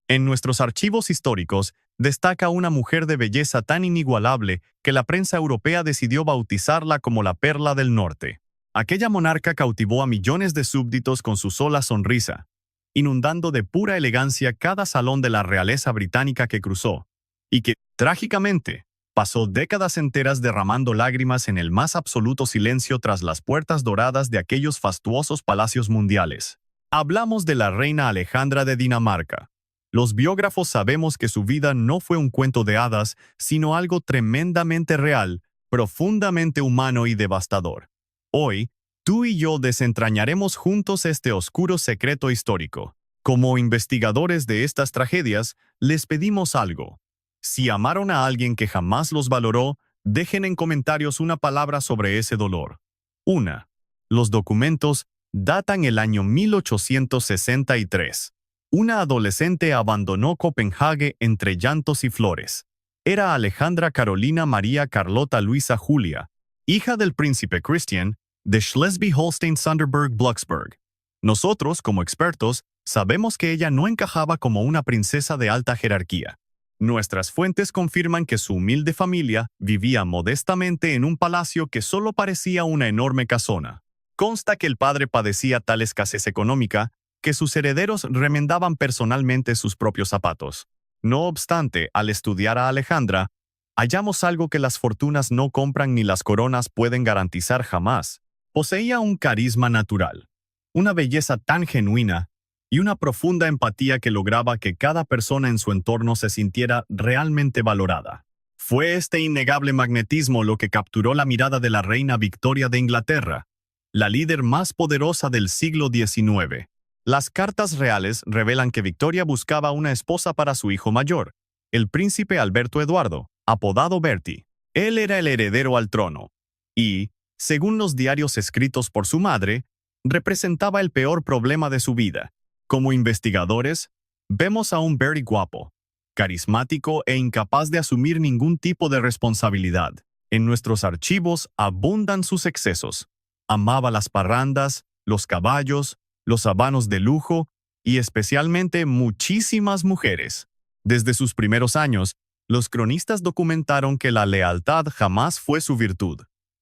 En nuestros archivos históricos destaca una mujer de belleza tan inigualable que la prensa europea decidió bautizarla como la Perla del Norte. Aquella monarca cautivó a millones de súbditos con su sola sonrisa, inundando de pura elegancia cada salón de la realeza británica que cruzó, y que, trágicamente, pasó décadas enteras derramando lágrimas en el más absoluto silencio tras las puertas doradas de aquellos fastuosos palacios mundiales. Hablamos de la reina Alejandra de Dinamarca. Los biógrafos sabemos que su vida no fue un cuento de hadas, sino algo tremendamente real, profundamente humano y devastador. Hoy, tú y yo desentrañaremos juntos este oscuro secreto histórico. Como investigadores de estas tragedias, les pedimos algo. Si amaron a alguien que jamás los valoró, dejen en comentarios una palabra sobre ese dolor. 1. Los documentos datan el año 1863. Una adolescente abandonó Copenhague entre llantos y flores. Era Alejandra Carolina María Carlota Luisa Julia, hija del príncipe Christian de Schleswig-Holstein-Sonderburg-Blocksberg. Nosotros, como expertos, sabemos que ella no encajaba como una princesa de alta jerarquía. Nuestras fuentes confirman que su humilde familia vivía modestamente en un palacio que solo parecía una enorme casona. Consta que el padre padecía tal escasez económica que sus herederos remendaban personalmente sus propios zapatos. No obstante, al estudiar a Alejandra, hallamos algo que las fortunas no compran ni las coronas pueden garantizar jamás. Poseía un carisma natural, una belleza tan genuina y una profunda empatía que lograba que cada persona en su entorno se sintiera realmente valorada. Fue este innegable magnetismo lo que capturó la mirada de la reina Victoria de Inglaterra, la líder más poderosa del siglo XIX. Las cartas reales revelan que Victoria buscaba una esposa para su hijo mayor, el príncipe Alberto Eduardo, apodado Bertie. Él era el heredero al trono y, según los diarios escritos por su madre, representaba el peor problema de su vida. Como investigadores, vemos a un Bertie guapo, carismático e incapaz de asumir ningún tipo de responsabilidad. En nuestros archivos abundan sus excesos. Amaba las parrandas, los caballos, los habanos de lujo y especialmente muchísimas mujeres. Desde sus primeros años, los cronistas documentaron que la lealtad jamás fue su virtud.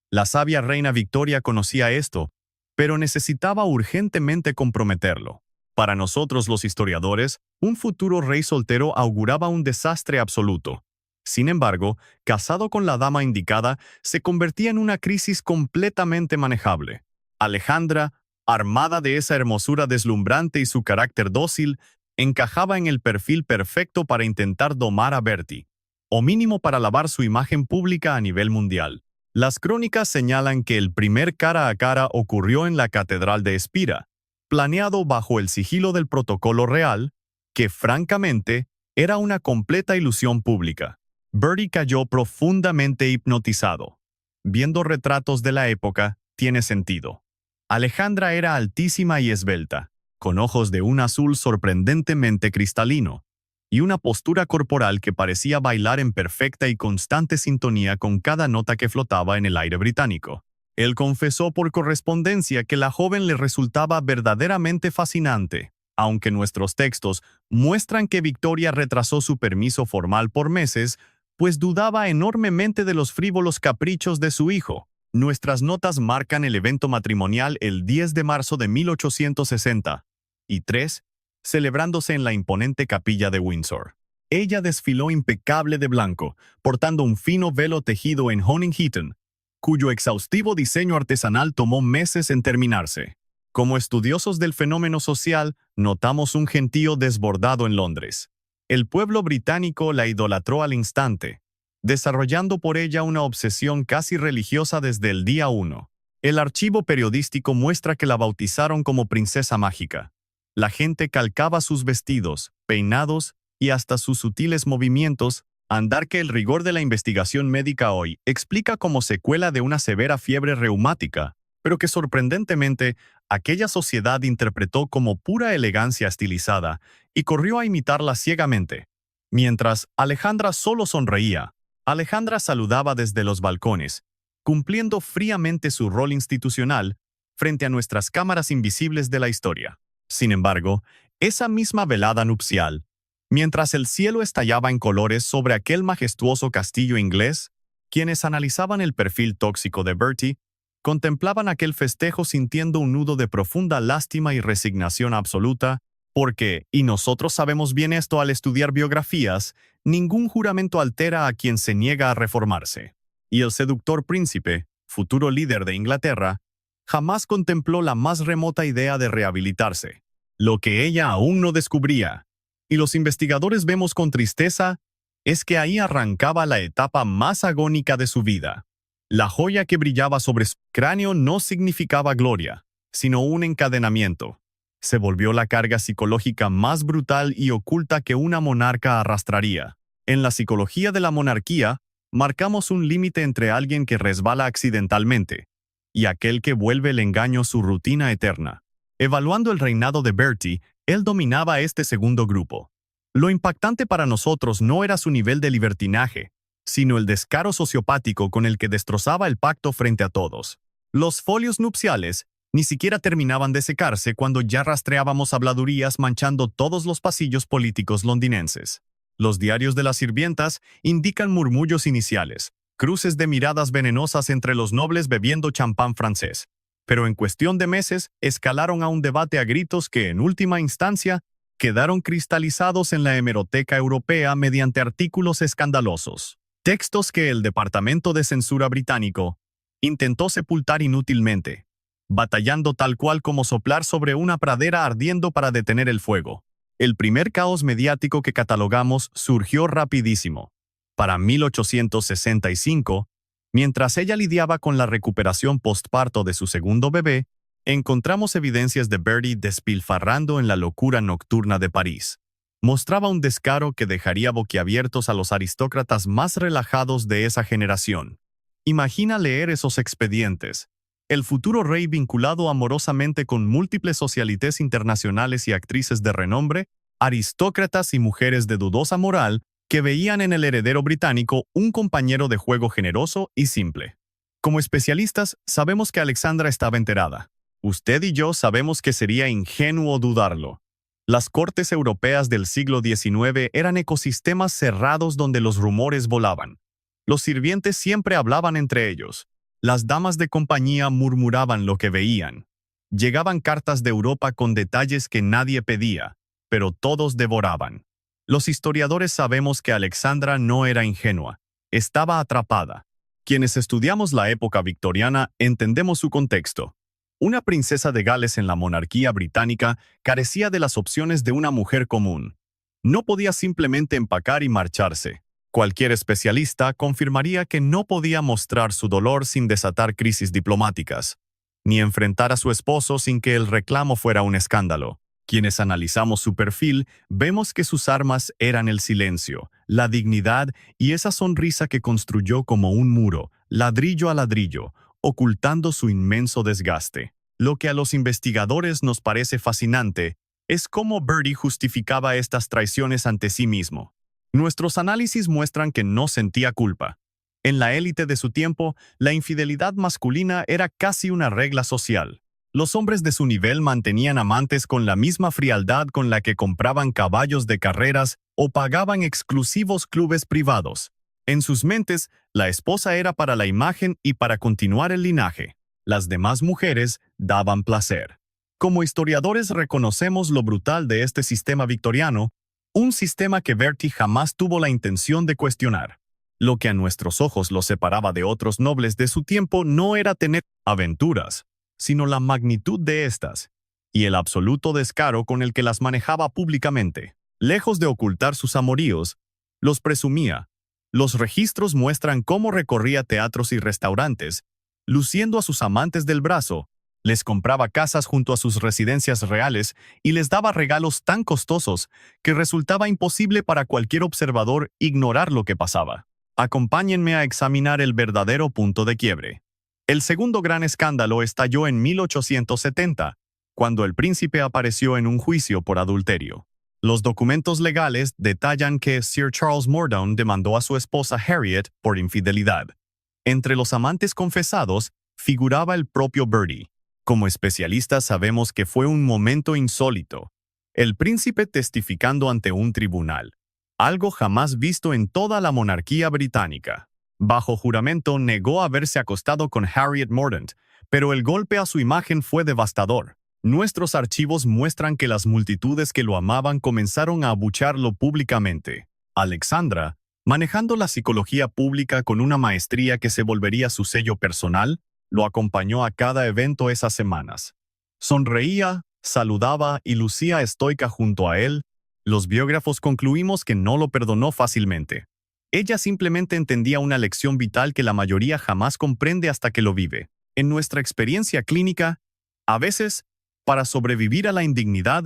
La sabia reina Victoria conocía esto, pero necesitaba urgentemente comprometerlo. Para nosotros los historiadores, un futuro rey soltero auguraba un desastre absoluto. Sin embargo, casado con la dama indicada, se convertía en una crisis completamente manejable. Alejandra, armada de esa hermosura deslumbrante y su carácter dócil, encajaba en el perfil perfecto para intentar domar a Bertie, o mínimo para lavar su imagen pública a nivel mundial. Las crónicas señalan que el primer cara a cara ocurrió en la Catedral de Espira, planeado bajo el sigilo del protocolo real, que francamente era una completa ilusión pública. Bertie cayó profundamente hipnotizado. Viendo retratos de la época, tiene sentido. Alejandra era altísima y esbelta, con ojos de un azul sorprendentemente cristalino, y una postura corporal que parecía bailar en perfecta y constante sintonía con cada nota que flotaba en el aire británico. Él confesó por correspondencia que la joven le resultaba verdaderamente fascinante, aunque nuestros textos muestran que Victoria retrasó su permiso formal por meses, pues dudaba enormemente de los frívolos caprichos de su hijo. Nuestras notas marcan el evento matrimonial el 10 de marzo de 1863, celebrándose en la imponente capilla de Windsor. Ella desfiló impecable de blanco, portando un fino velo tejido en Honington, cuyo exhaustivo diseño artesanal tomó meses en terminarse. Como estudiosos del fenómeno social, notamos un gentío desbordado en Londres. El pueblo británico la idolatró al instante, desarrollando por ella una obsesión casi religiosa desde el día 1. El archivo periodístico muestra que la bautizaron como princesa mágica. La gente calcaba sus vestidos, peinados y hasta sus sutiles movimientos, andar que el rigor de la investigación médica hoy explica como secuela de una severa fiebre reumática, pero que sorprendentemente aquella sociedad interpretó como pura elegancia estilizada y corrió a imitarla ciegamente. Mientras Alejandra solo sonreía, Alejandra saludaba desde los balcones, cumpliendo fríamente su rol institucional frente a nuestras cámaras invisibles de la historia. Sin embargo, esa misma velada nupcial, Mientras el cielo estallaba en colores sobre aquel majestuoso castillo inglés, quienes analizaban el perfil tóxico de Bertie contemplaban aquel festejo sintiendo un nudo de profunda lástima y resignación absoluta, porque, y nosotros sabemos bien esto al estudiar biografías, ningún juramento altera a quien se niega a reformarse. Y el seductor príncipe, futuro líder de Inglaterra, jamás contempló la más remota idea de rehabilitarse, lo que ella aún no descubría. Y los investigadores vemos con tristeza es que ahí arrancaba la etapa más agónica de su vida. La joya que brillaba sobre su cráneo no significaba gloria, sino un encadenamiento. Se volvió la carga psicológica más brutal y oculta que una monarca arrastraría. En la psicología de la monarquía, marcamos un límite entre alguien que resbala accidentalmente y aquel que vuelve el engaño su rutina eterna. Evaluando el reinado de Bertie, él dominaba este segundo grupo. Lo impactante para nosotros no era su nivel de libertinaje, sino el descaro sociopático con el que destrozaba el pacto frente a todos. Los folios nupciales ni siquiera terminaban de secarse cuando ya rastreábamos habladurías manchando todos los pasillos políticos londinenses. Los diarios de las sirvientas indican murmullos iniciales, cruces de miradas venenosas entre los nobles bebiendo champán francés, pero en cuestión de meses escalaron a un debate a gritos que, en última instancia, quedaron cristalizados en la hemeroteca europea mediante artículos escandalosos. Textos que el Departamento de Censura británico intentó sepultar inútilmente, batallando tal cual como soplar sobre una pradera ardiendo para detener el fuego. El primer caos mediático que catalogamos surgió rapidísimo. Para 1865, mientras ella lidiaba con la recuperación postparto de su segundo bebé, encontramos evidencias de Bertie despilfarrando en la locura nocturna de París. Mostraba un descaro que dejaría boquiabiertos a los aristócratas más relajados de esa generación. Imagina leer esos expedientes. El futuro rey vinculado amorosamente con múltiples socialites internacionales y actrices de renombre, aristócratas y mujeres de dudosa moral que veían en el heredero británico un compañero de juego generoso y simple. Como especialistas, sabemos que Alexandra estaba enterada. Usted y yo sabemos que sería ingenuo dudarlo. Las cortes europeas del siglo XIX eran ecosistemas cerrados donde los rumores volaban. Los sirvientes siempre hablaban entre ellos. Las damas de compañía murmuraban lo que veían. Llegaban cartas de Europa con detalles que nadie pedía, pero todos devoraban. Los historiadores sabemos que Alexandra no era ingenua, estaba atrapada. Quienes estudiamos la época victoriana entendemos su contexto. Una princesa de Gales en la monarquía británica carecía de las opciones de una mujer común. No podía simplemente empacar y marcharse. Cualquier especialista confirmaría que no podía mostrar su dolor sin desatar crisis diplomáticas, ni enfrentar a su esposo sin que el reclamo fuera un escándalo. Quienes analizamos su perfil, vemos que sus armas eran el silencio, la dignidad y esa sonrisa que construyó como un muro, ladrillo a ladrillo, ocultando su inmenso desgaste. Lo que a los investigadores nos parece fascinante es cómo Bertie justificaba estas traiciones ante sí mismo. Nuestros análisis muestran que no sentía culpa. En la élite de su tiempo, la infidelidad masculina era casi una regla social. Los hombres de su nivel mantenían amantes con la misma frialdad con la que compraban caballos de carreras o pagaban exclusivos clubes privados. En sus mentes, la esposa era para la imagen y para continuar el linaje. Las demás mujeres daban placer. Como historiadores reconocemos lo brutal de este sistema victoriano, un sistema que Bertie jamás tuvo la intención de cuestionar. Lo que a nuestros ojos lo separaba de otros nobles de su tiempo no era tener aventuras, sino la magnitud de estas, y el absoluto descaro con el que las manejaba públicamente. Lejos de ocultar sus amoríos, los presumía. Los registros muestran cómo recorría teatros y restaurantes, luciendo a sus amantes del brazo, les compraba casas junto a sus residencias reales y les daba regalos tan costosos que resultaba imposible para cualquier observador ignorar lo que pasaba. Acompáñenme a examinar el verdadero punto de quiebre. El segundo gran escándalo estalló en 1870, cuando el príncipe apareció en un juicio por adulterio. Los documentos legales detallan que Sir Charles Mordaunt demandó a su esposa Harriet por infidelidad. Entre los amantes confesados figuraba el propio Bertie. Como especialistas sabemos que fue un momento insólito. El príncipe testificando ante un tribunal, algo jamás visto en toda la monarquía británica. Bajo juramento negó haberse acostado con Harriet Mordaunt, pero el golpe a su imagen fue devastador. Nuestros archivos muestran que las multitudes que lo amaban comenzaron a abuchearlo públicamente. Alexandra, manejando la psicología pública con una maestría que se volvería su sello personal, lo acompañó a cada evento esas semanas. Sonreía, saludaba y lucía estoica junto a él. Los biógrafos concluimos que no lo perdonó fácilmente. Ella simplemente entendía una lección vital que la mayoría jamás comprende hasta que lo vive. En nuestra experiencia clínica, a veces, para sobrevivir a la indignidad,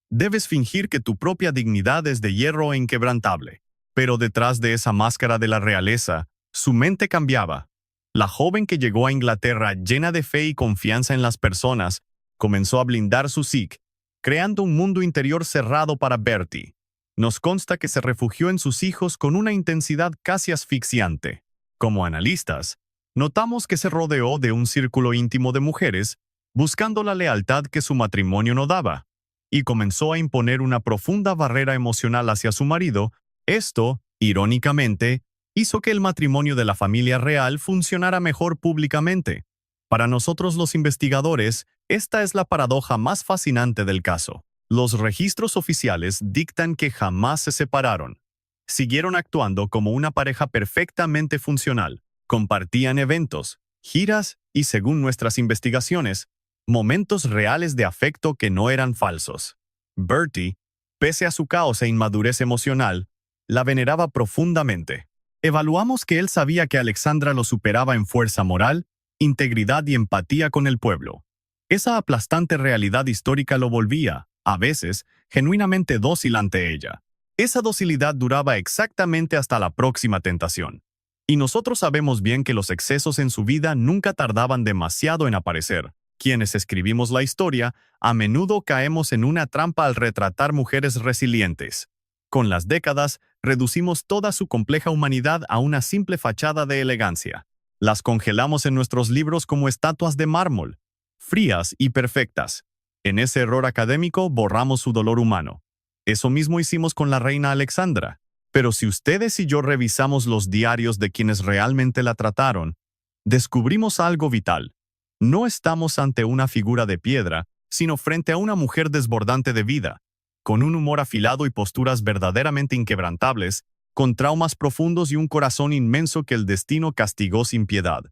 debes fingir que tu propia dignidad es de hierro e inquebrantable. Pero detrás de esa máscara de la realeza, su mente cambiaba. La joven que llegó a Inglaterra llena de fe y confianza en las personas, comenzó a blindar su psique, creando un mundo interior cerrado para Bertie. Nos consta que se refugió en sus hijos con una intensidad casi asfixiante. Como analistas, notamos que se rodeó de un círculo íntimo de mujeres, buscando la lealtad que su matrimonio no daba, y comenzó a imponer una profunda barrera emocional hacia su marido. Esto, irónicamente, hizo que el matrimonio de la familia real funcionara mejor públicamente. Para nosotros los investigadores, esta es la paradoja más fascinante del caso. Los registros oficiales dictan que jamás se separaron. Siguieron actuando como una pareja perfectamente funcional. Compartían eventos, giras y, según nuestras investigaciones, momentos reales de afecto que no eran falsos. Bertie, pese a su caos e inmadurez emocional, la veneraba profundamente. Evaluamos que él sabía que Alexandra lo superaba en fuerza moral, integridad y empatía con el pueblo. Esa aplastante realidad histórica lo volvía, a veces, genuinamente dócil ante ella. Esa docilidad duraba exactamente hasta la próxima tentación. Y nosotros sabemos bien que los excesos en su vida nunca tardaban demasiado en aparecer. Quienes escribimos la historia, a menudo caemos en una trampa al retratar mujeres resilientes. Con las décadas, reducimos toda su compleja humanidad a una simple fachada de elegancia. Las congelamos en nuestros libros como estatuas de mármol, frías y perfectas. En ese error académico borramos su dolor humano. Eso mismo hicimos con la reina Alexandra. Pero si ustedes y yo revisamos los diarios de quienes realmente la trataron, descubrimos algo vital. No estamos ante una figura de piedra, sino frente a una mujer desbordante de vida, con un humor afilado y posturas verdaderamente inquebrantables, con traumas profundos y un corazón inmenso que el destino castigó sin piedad.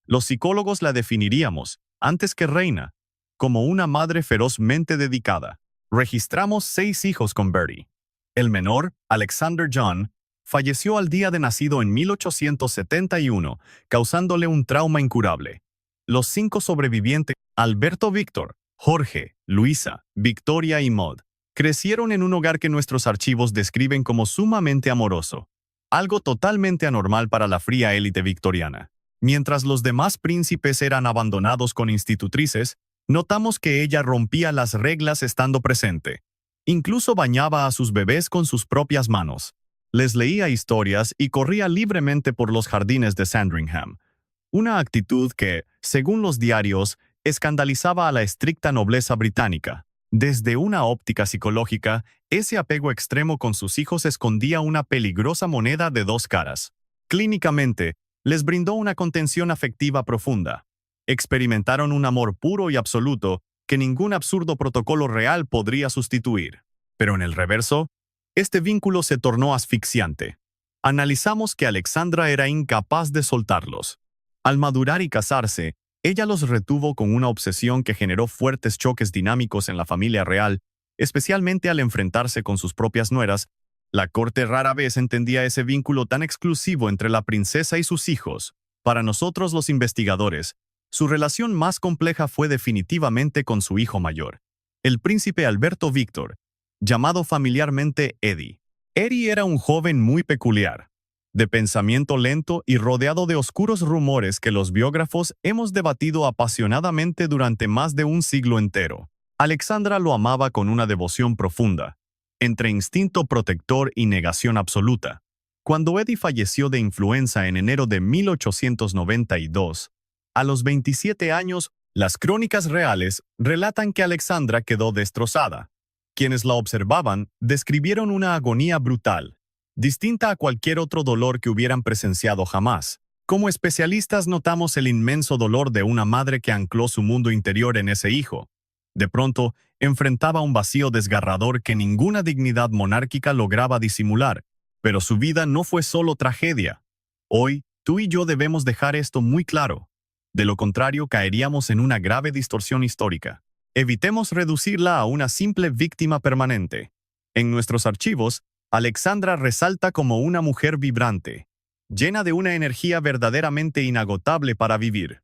Los psicólogos la definiríamos, antes que reina, como una madre ferozmente dedicada. Registramos 6 hijos con Bertie. El menor, Alexander John, falleció al día de nacido en 1871, causándole un trauma incurable. Los 5 sobrevivientes, Alberto Víctor, Jorge, Luisa, Victoria y Maud, crecieron en un hogar que nuestros archivos describen como sumamente amoroso, algo totalmente anormal para la fría élite victoriana. Mientras los demás príncipes eran abandonados con institutrices, notamos que ella rompía las reglas estando presente. Incluso bañaba a sus bebés con sus propias manos. Les leía historias y corría libremente por los jardines de Sandringham. Una actitud que, según los diarios, escandalizaba a la estricta nobleza británica. Desde una óptica psicológica, ese apego extremo con sus hijos escondía una peligrosa moneda de 2 caras. Clínicamente, les brindó una contención afectiva profunda. Experimentaron un amor puro y absoluto que ningún absurdo protocolo real podría sustituir. Pero en el reverso, este vínculo se tornó asfixiante. Analizamos que Alexandra era incapaz de soltarlos. Al madurar y casarse, ella los retuvo con una obsesión que generó fuertes choques dinámicos en la familia real, especialmente al enfrentarse con sus propias nueras. La corte rara vez entendía ese vínculo tan exclusivo entre la princesa y sus hijos. Para nosotros los investigadores, su relación más compleja fue definitivamente con su hijo mayor, el príncipe Alberto Víctor, llamado familiarmente Eddie. Eddie era un joven muy peculiar, de pensamiento lento y rodeado de oscuros rumores que los biógrafos hemos debatido apasionadamente durante más de un siglo entero. Alexandra lo amaba con una devoción profunda, entre instinto protector y negación absoluta. Cuando Eddie falleció de influenza en enero de 1892, a los 27 años, las crónicas reales relatan que Alexandra quedó destrozada. Quienes la observaban describieron una agonía brutal, distinta a cualquier otro dolor que hubieran presenciado jamás. Como especialistas notamos el inmenso dolor de una madre que ancló su mundo interior en ese hijo. De pronto, enfrentaba un vacío desgarrador que ninguna dignidad monárquica lograba disimular. Pero su vida no fue solo tragedia. Hoy, tú y yo debemos dejar esto muy claro. De lo contrario, caeríamos en una grave distorsión histórica. Evitemos reducirla a una simple víctima permanente. En nuestros archivos, Alexandra resalta como una mujer vibrante, llena de una energía verdaderamente inagotable para vivir.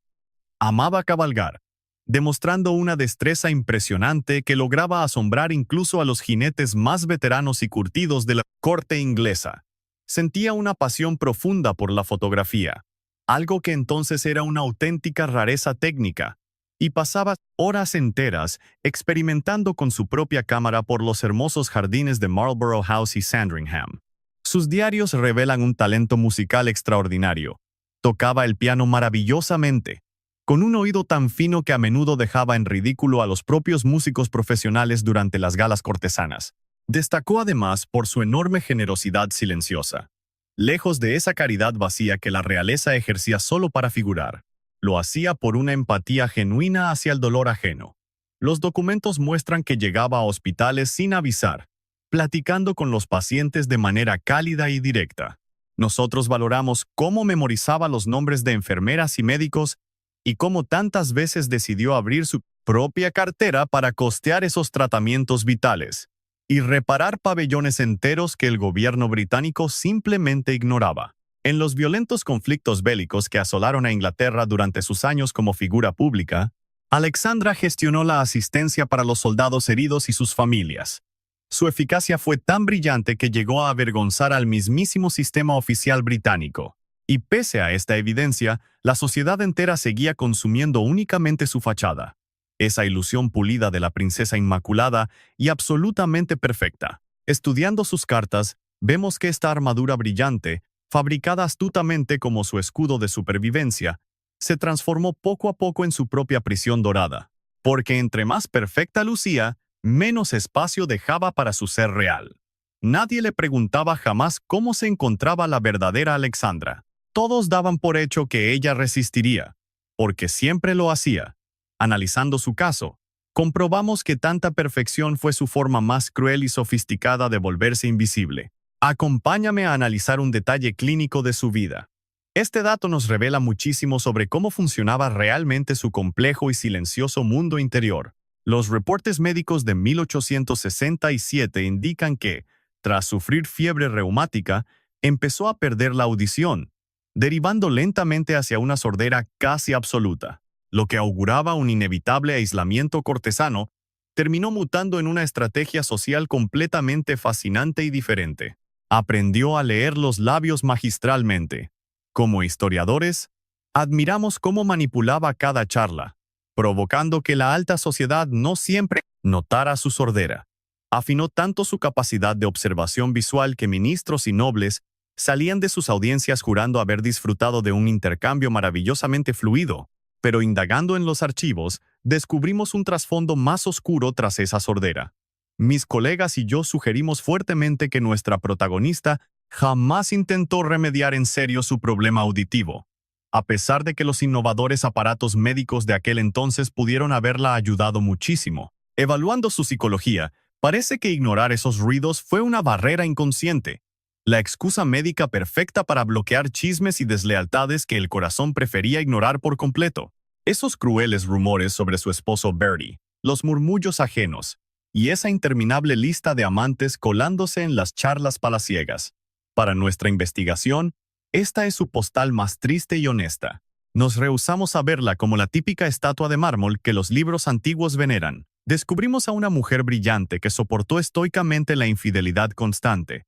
Amaba cabalgar, demostrando una destreza impresionante que lograba asombrar incluso a los jinetes más veteranos y curtidos de la corte inglesa. Sentía una pasión profunda por la fotografía, algo que entonces era una auténtica rareza técnica, y pasaba horas enteras experimentando con su propia cámara por los hermosos jardines de Marlborough House y Sandringham. Sus diarios revelan un talento musical extraordinario. Tocaba el piano maravillosamente, con un oído tan fino que a menudo dejaba en ridículo a los propios músicos profesionales durante las galas cortesanas. Destacó además por su enorme generosidad silenciosa. Lejos de esa caridad vacía que la realeza ejercía solo para figurar, lo hacía por una empatía genuina hacia el dolor ajeno. Los documentos muestran que llegaba a hospitales sin avisar, platicando con los pacientes de manera cálida y directa. Nosotros valoramos cómo memorizaba los nombres de enfermeras y médicos y cómo tantas veces decidió abrir su propia cartera para costear esos tratamientos vitales y reparar pabellones enteros que el gobierno británico simplemente ignoraba. En los violentos conflictos bélicos que asolaron a Inglaterra durante sus años como figura pública, Alexandra gestionó la asistencia para los soldados heridos y sus familias. Su eficacia fue tan brillante que llegó a avergonzar al mismísimo sistema oficial británico. Y pese a esta evidencia, la sociedad entera seguía consumiendo únicamente su fachada. Esa ilusión pulida de la princesa inmaculada y absolutamente perfecta. Estudiando sus cartas, vemos que esta armadura brillante, fabricada astutamente como su escudo de supervivencia, se transformó poco a poco en su propia prisión dorada. Porque entre más perfecta lucía, menos espacio dejaba para su ser real. Nadie le preguntaba jamás cómo se encontraba la verdadera Alexandra. Todos daban por hecho que ella resistiría, porque siempre lo hacía. Analizando su caso, comprobamos que tanta perfección fue su forma más cruel y sofisticada de volverse invisible. Acompáñame a analizar un detalle clínico de su vida. Este dato nos revela muchísimo sobre cómo funcionaba realmente su complejo y silencioso mundo interior. Los reportes médicos de 1867 indican que, tras sufrir fiebre reumática, empezó a perder la audición, derivando lentamente hacia una sordera casi absoluta. Lo que auguraba un inevitable aislamiento cortesano, terminó mutando en una estrategia social completamente fascinante y diferente. Aprendió a leer los labios magistralmente. Como historiadores, admiramos cómo manipulaba cada charla, provocando que la alta sociedad no siempre notara su sordera. Afinó tanto su capacidad de observación visual que ministros y nobles salían de sus audiencias jurando haber disfrutado de un intercambio maravillosamente fluido, pero indagando en los archivos, descubrimos un trasfondo más oscuro tras esa sordera. Mis colegas y yo sugerimos fuertemente que nuestra protagonista jamás intentó remediar en serio su problema auditivo, a pesar de que los innovadores aparatos médicos de aquel entonces pudieron haberla ayudado muchísimo. Evaluando su psicología, parece que ignorar esos ruidos fue una barrera inconsciente, la excusa médica perfecta para bloquear chismes y deslealtades que el corazón prefería ignorar por completo. Esos crueles rumores sobre su esposo Bertie, los murmullos ajenos, y esa interminable lista de amantes colándose en las charlas palaciegas. Para nuestra investigación, esta es su postal más triste y honesta. Nos rehusamos a verla como la típica estatua de mármol que los libros antiguos veneran. Descubrimos a una mujer brillante que soportó estoicamente la infidelidad constante,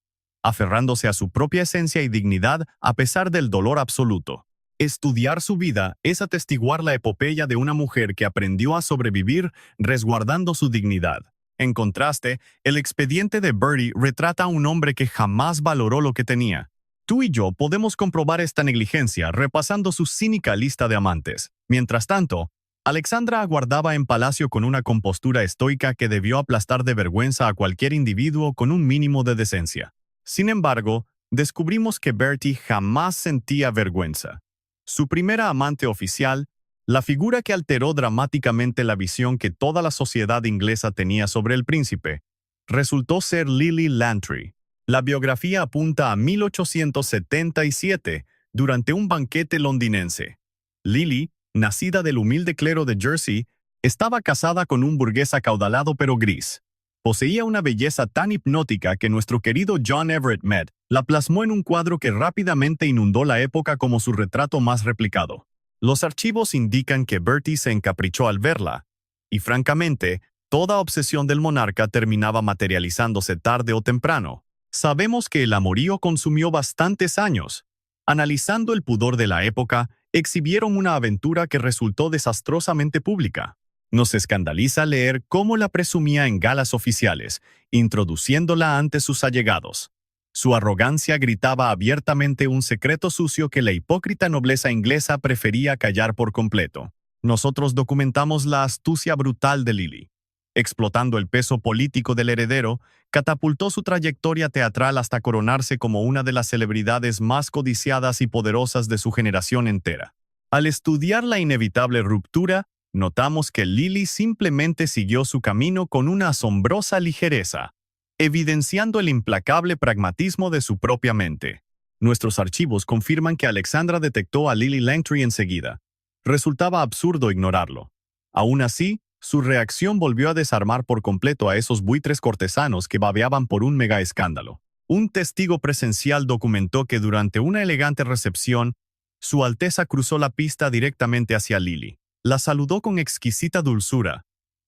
aferrándose a su propia esencia y dignidad a pesar del dolor absoluto. Estudiar su vida es atestiguar la epopeya de una mujer que aprendió a sobrevivir resguardando su dignidad. En contraste, el expediente de Bertie retrata a un hombre que jamás valoró lo que tenía. Tú y yo podemos comprobar esta negligencia repasando su cínica lista de amantes. Mientras tanto, Alexandra aguardaba en palacio con una compostura estoica que debió aplastar de vergüenza a cualquier individuo con un mínimo de decencia. Sin embargo, descubrimos que Bertie jamás sentía vergüenza. Su primera amante oficial, la figura que alteró dramáticamente la visión que toda la sociedad inglesa tenía sobre el príncipe, resultó ser Lily Langtry. La biografía apunta a 1877, durante un banquete londinense. Lily, nacida del humilde clero de Jersey, estaba casada con un burgués acaudalado pero gris. Poseía una belleza tan hipnótica que nuestro querido John Everett Mead la plasmó en un cuadro que rápidamente inundó la época como su retrato más replicado. Los archivos indican que Bertie se encaprichó al verla, y francamente, toda obsesión del monarca terminaba materializándose tarde o temprano. Sabemos que el amorío consumió bastantes años. Analizando el pudor de la época, exhibieron una aventura que resultó desastrosamente pública. Nos escandaliza leer cómo la presumía en galas oficiales, introduciéndola ante sus allegados. Su arrogancia gritaba abiertamente un secreto sucio que la hipócrita nobleza inglesa prefería callar por completo. Nosotros documentamos la astucia brutal de Lily. Explotando el peso político del heredero, catapultó su trayectoria teatral hasta coronarse como una de las celebridades más codiciadas y poderosas de su generación entera. Al estudiar la inevitable ruptura, notamos que Lily simplemente siguió su camino con una asombrosa ligereza, evidenciando el implacable pragmatismo de su propia mente. Nuestros archivos confirman que Alexandra detectó a Lily Langtry enseguida. Resultaba absurdo ignorarlo. Aún así, su reacción volvió a desarmar por completo a esos buitres cortesanos que babeaban por un mega escándalo. Un testigo presencial documentó que durante una elegante recepción, Su Alteza cruzó la pista directamente hacia Lily. La saludó con exquisita dulzura,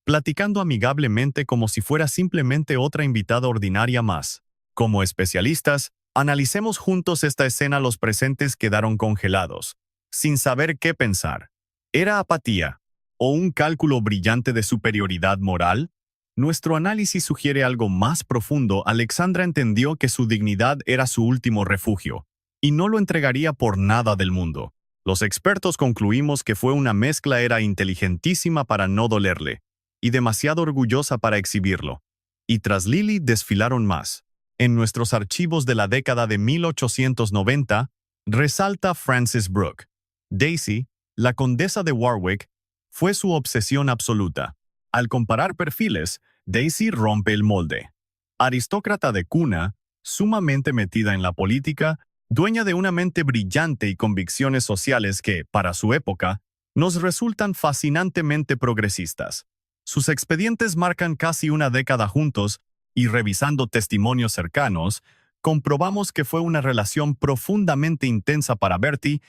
platicando amigablemente como si fuera simplemente otra invitada ordinaria más. Como especialistas, analicemos juntos esta escena. Los presentes quedaron congelados, sin saber qué pensar. ¿Era apatía o un cálculo brillante de superioridad moral? Nuestro análisis sugiere algo más profundo. Alexandra entendió que su dignidad era su último refugio, y no lo entregaría por nada del mundo. Los expertos concluimos que fue una mezcla. Era inteligentísima para no dolerle, y demasiado orgullosa para exhibirlo. Y tras Lily desfilaron más. En nuestros archivos de la década de 1890, resalta Frances Brooke. Daisy, la condesa de Warwick, fue su obsesión absoluta. Al comparar perfiles, Daisy rompe el molde. Aristócrata de cuna, sumamente metida en la política, dueña de una mente brillante y convicciones sociales que, para su época, nos resultan fascinantemente progresistas. Sus expedientes marcan casi una década juntos, y revisando testimonios cercanos, comprobamos que fue una relación profundamente intensa para Bertie.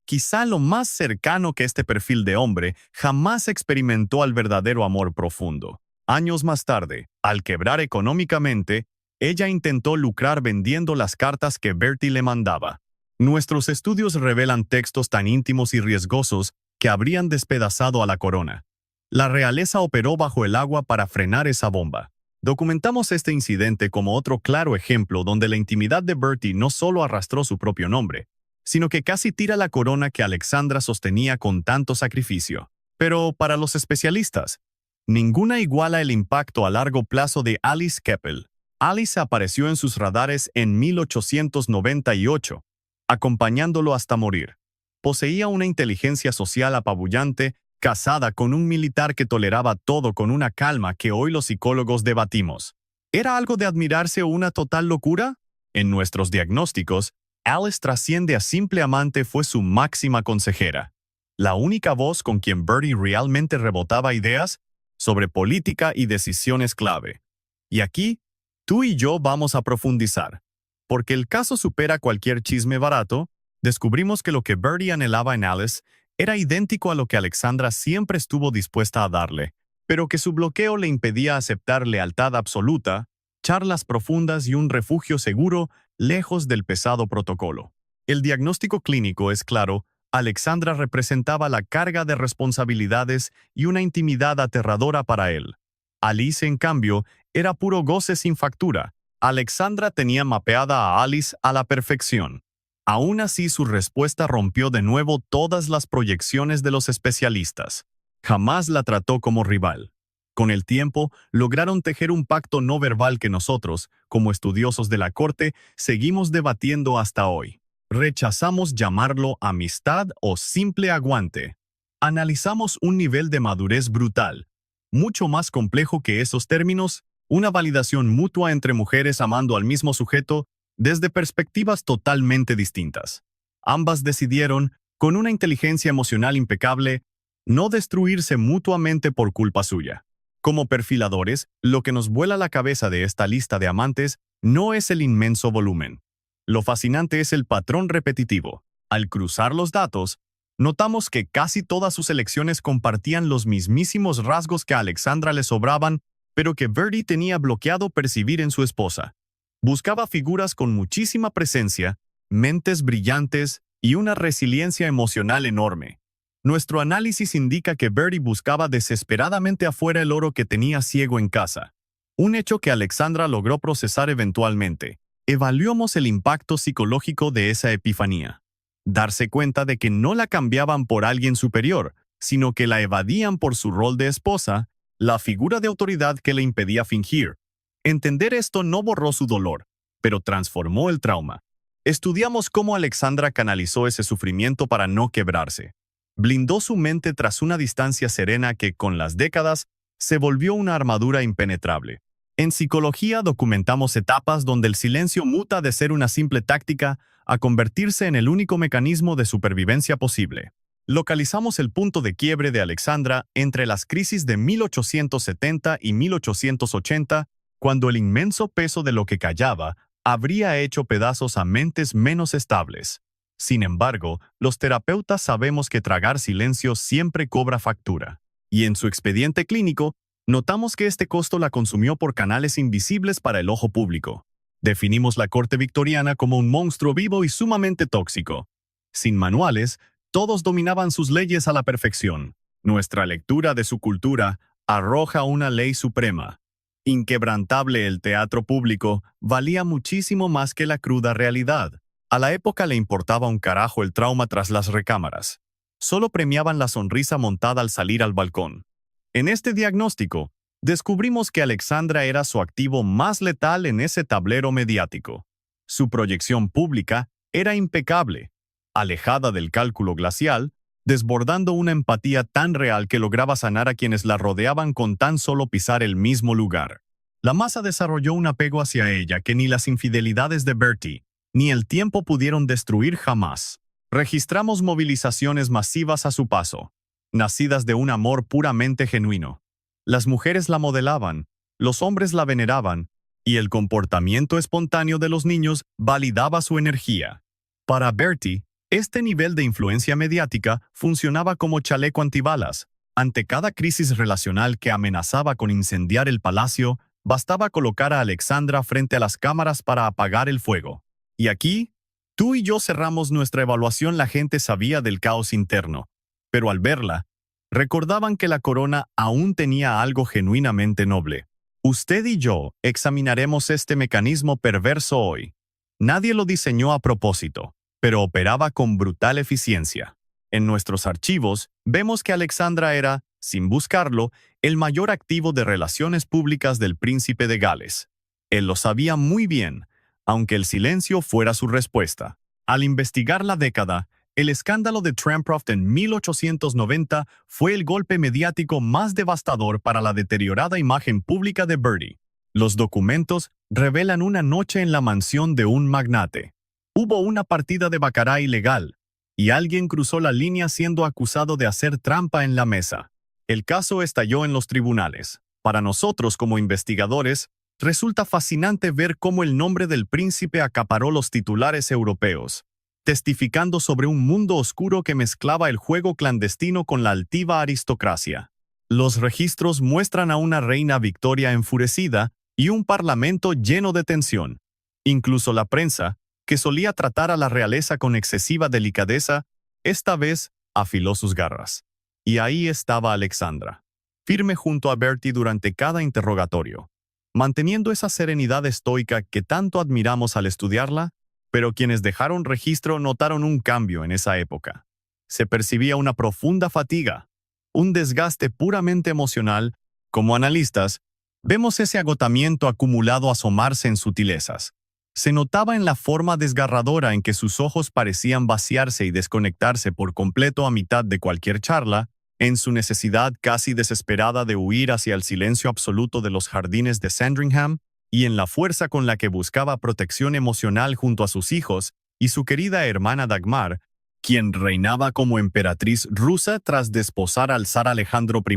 Quizá lo más cercano que este perfil de hombre jamás experimentó al verdadero amor profundo. Años más tarde, al quebrar económicamente, ella intentó lucrar vendiendo las cartas que Bertie le mandaba. Nuestros estudios revelan textos tan íntimos y riesgosos que habrían despedazado a la corona. La realeza operó bajo el agua para frenar esa bomba. Documentamos este incidente como otro claro ejemplo donde la intimidad de Bertie no solo arrastró su propio nombre, sino que casi tira la corona que Alexandra sostenía con tanto sacrificio. Pero para los especialistas, ninguna iguala el impacto a largo plazo de Alice Keppel. Alice apareció en sus radares en 1898, acompañándolo hasta morir. Poseía una inteligencia social apabullante, casada con un militar que toleraba todo con una calma que hoy los psicólogos debatimos. ¿Era algo de admirarse o una total locura? En nuestros diagnósticos, Alice trasciende a simple amante. Fue su máxima consejera, la única voz con quien Bertie realmente rebotaba ideas sobre política y decisiones clave. Y aquí, tú y yo vamos a profundizar. Porque el caso supera cualquier chisme barato, descubrimos que lo que Bertie anhelaba en Alice era idéntico a lo que Alexandra siempre estuvo dispuesta a darle, pero que su bloqueo le impedía aceptar lealtad absoluta, charlas profundas y un refugio seguro lejos del pesado protocolo. El diagnóstico clínico es claro. Alexandra representaba la carga de responsabilidades y una intimidad aterradora para él. Alice, en cambio, era puro goce sin factura. Alexandra tenía mapeada a Alice a la perfección. Aún así, su respuesta rompió de nuevo todas las proyecciones de los especialistas. Jamás la trató como rival. Con el tiempo, lograron tejer un pacto no verbal que nosotros, como estudiosos de la corte, seguimos debatiendo hasta hoy. Rechazamos llamarlo amistad o simple aguante. Analizamos un nivel de madurez brutal, mucho más complejo que esos términos, una validación mutua entre mujeres amando al mismo sujeto desde perspectivas totalmente distintas. Ambas decidieron, con una inteligencia emocional impecable, no destruirse mutuamente por culpa suya. Como perfiladores, lo que nos vuela la cabeza de esta lista de amantes no es el inmenso volumen. Lo fascinante es el patrón repetitivo. Al cruzar los datos, notamos que casi todas sus elecciones compartían los mismísimos rasgos que a Alexandra le sobraban, pero que Verdi tenía bloqueado percibir en su esposa. Buscaba figuras con muchísima presencia, mentes brillantes y una resiliencia emocional enorme. Nuestro análisis indica que Verdi buscaba desesperadamente afuera el oro que tenía ciego en casa. Un hecho que Alexandra logró procesar eventualmente. Evaluamos el impacto psicológico de esa epifanía. Darse cuenta de que no la cambiaban por alguien superior, sino que la evadían por su rol de esposa, la figura de autoridad que le impedía fingir. Entender esto no borró su dolor, pero transformó el trauma. Estudiamos cómo Alexandra canalizó ese sufrimiento para no quebrarse. Blindó su mente tras una distancia serena que, con las décadas, se volvió una armadura impenetrable. En psicología documentamos etapas donde el silencio muta de ser una simple táctica a convertirse en el único mecanismo de supervivencia posible. Localizamos el punto de quiebre de Alexandra entre las crisis de 1870 y 1880, cuando el inmenso peso de lo que callaba habría hecho pedazos a mentes menos estables. Sin embargo, los terapeutas sabemos que tragar silencio siempre cobra factura. Y en su expediente clínico, notamos que este costo la consumió por canales invisibles para el ojo público. Definimos la corte victoriana como un monstruo vivo y sumamente tóxico. Sin manuales, todos dominaban sus leyes a la perfección. Nuestra lectura de su cultura arroja una ley suprema. Inquebrantable el teatro público valía muchísimo más que la cruda realidad. A la época le importaba un carajo el trauma tras las recámaras. Solo premiaban la sonrisa montada al salir al balcón. En este diagnóstico, descubrimos que Alexandra era su activo más letal en ese tablero mediático. Su proyección pública era impecable, alejada del cálculo glacial, desbordando una empatía tan real que lograba sanar a quienes la rodeaban con tan solo pisar el mismo lugar. La masa desarrolló un apego hacia ella que ni las infidelidades de Bertie ni el tiempo pudieron destruir jamás. Registramos movilizaciones masivas a su paso, nacidas de un amor puramente genuino. Las mujeres la modelaban, los hombres la veneraban, y el comportamiento espontáneo de los niños validaba su energía. Para Bertie, este nivel de influencia mediática funcionaba como chaleco antibalas. Ante cada crisis relacional que amenazaba con incendiar el palacio, bastaba colocar a Alexandra frente a las cámaras para apagar el fuego. Y aquí, tú y yo cerramos nuestra evaluación. La gente sabía del caos interno, pero al verla, recordaban que la corona aún tenía algo genuinamente noble. Usted y yo examinaremos este mecanismo perverso hoy. Nadie lo diseñó a propósito, pero operaba con brutal eficiencia. En nuestros archivos, vemos que Alexandra era, sin buscarlo, el mayor activo de relaciones públicas del príncipe de Gales. Él lo sabía muy bien, aunque el silencio fuera su respuesta. Al investigar la década, el escándalo de Trancroft en 1890 fue el golpe mediático más devastador para la deteriorada imagen pública de Bertie. Los documentos revelan una noche en la mansión de un magnate. Hubo una partida de baccarat ilegal, y alguien cruzó la línea siendo acusado de hacer trampa en la mesa. El caso estalló en los tribunales. Para nosotros como investigadores, resulta fascinante ver cómo el nombre del príncipe acaparó los titulares europeos, testificando sobre un mundo oscuro que mezclaba el juego clandestino con la altiva aristocracia. Los registros muestran a una reina Victoria enfurecida y un parlamento lleno de tensión. Incluso la prensa, que solía tratar a la realeza con excesiva delicadeza, esta vez afiló sus garras. Y ahí estaba Alexandra, firme junto a Bertie durante cada interrogatorio, manteniendo esa serenidad estoica que tanto admiramos al estudiarla, pero quienes dejaron registro notaron un cambio en esa época. Se percibía una profunda fatiga, un desgaste puramente emocional. Como analistas, vemos ese agotamiento acumulado asomarse en sutilezas. Se notaba en la forma desgarradora en que sus ojos parecían vaciarse y desconectarse por completo a mitad de cualquier charla, en su necesidad casi desesperada de huir hacia el silencio absoluto de los jardines de Sandringham, y en la fuerza con la que buscaba protección emocional junto a sus hijos y su querida hermana Dagmar, quien reinaba como emperatriz rusa tras desposar al zar Alejandro I.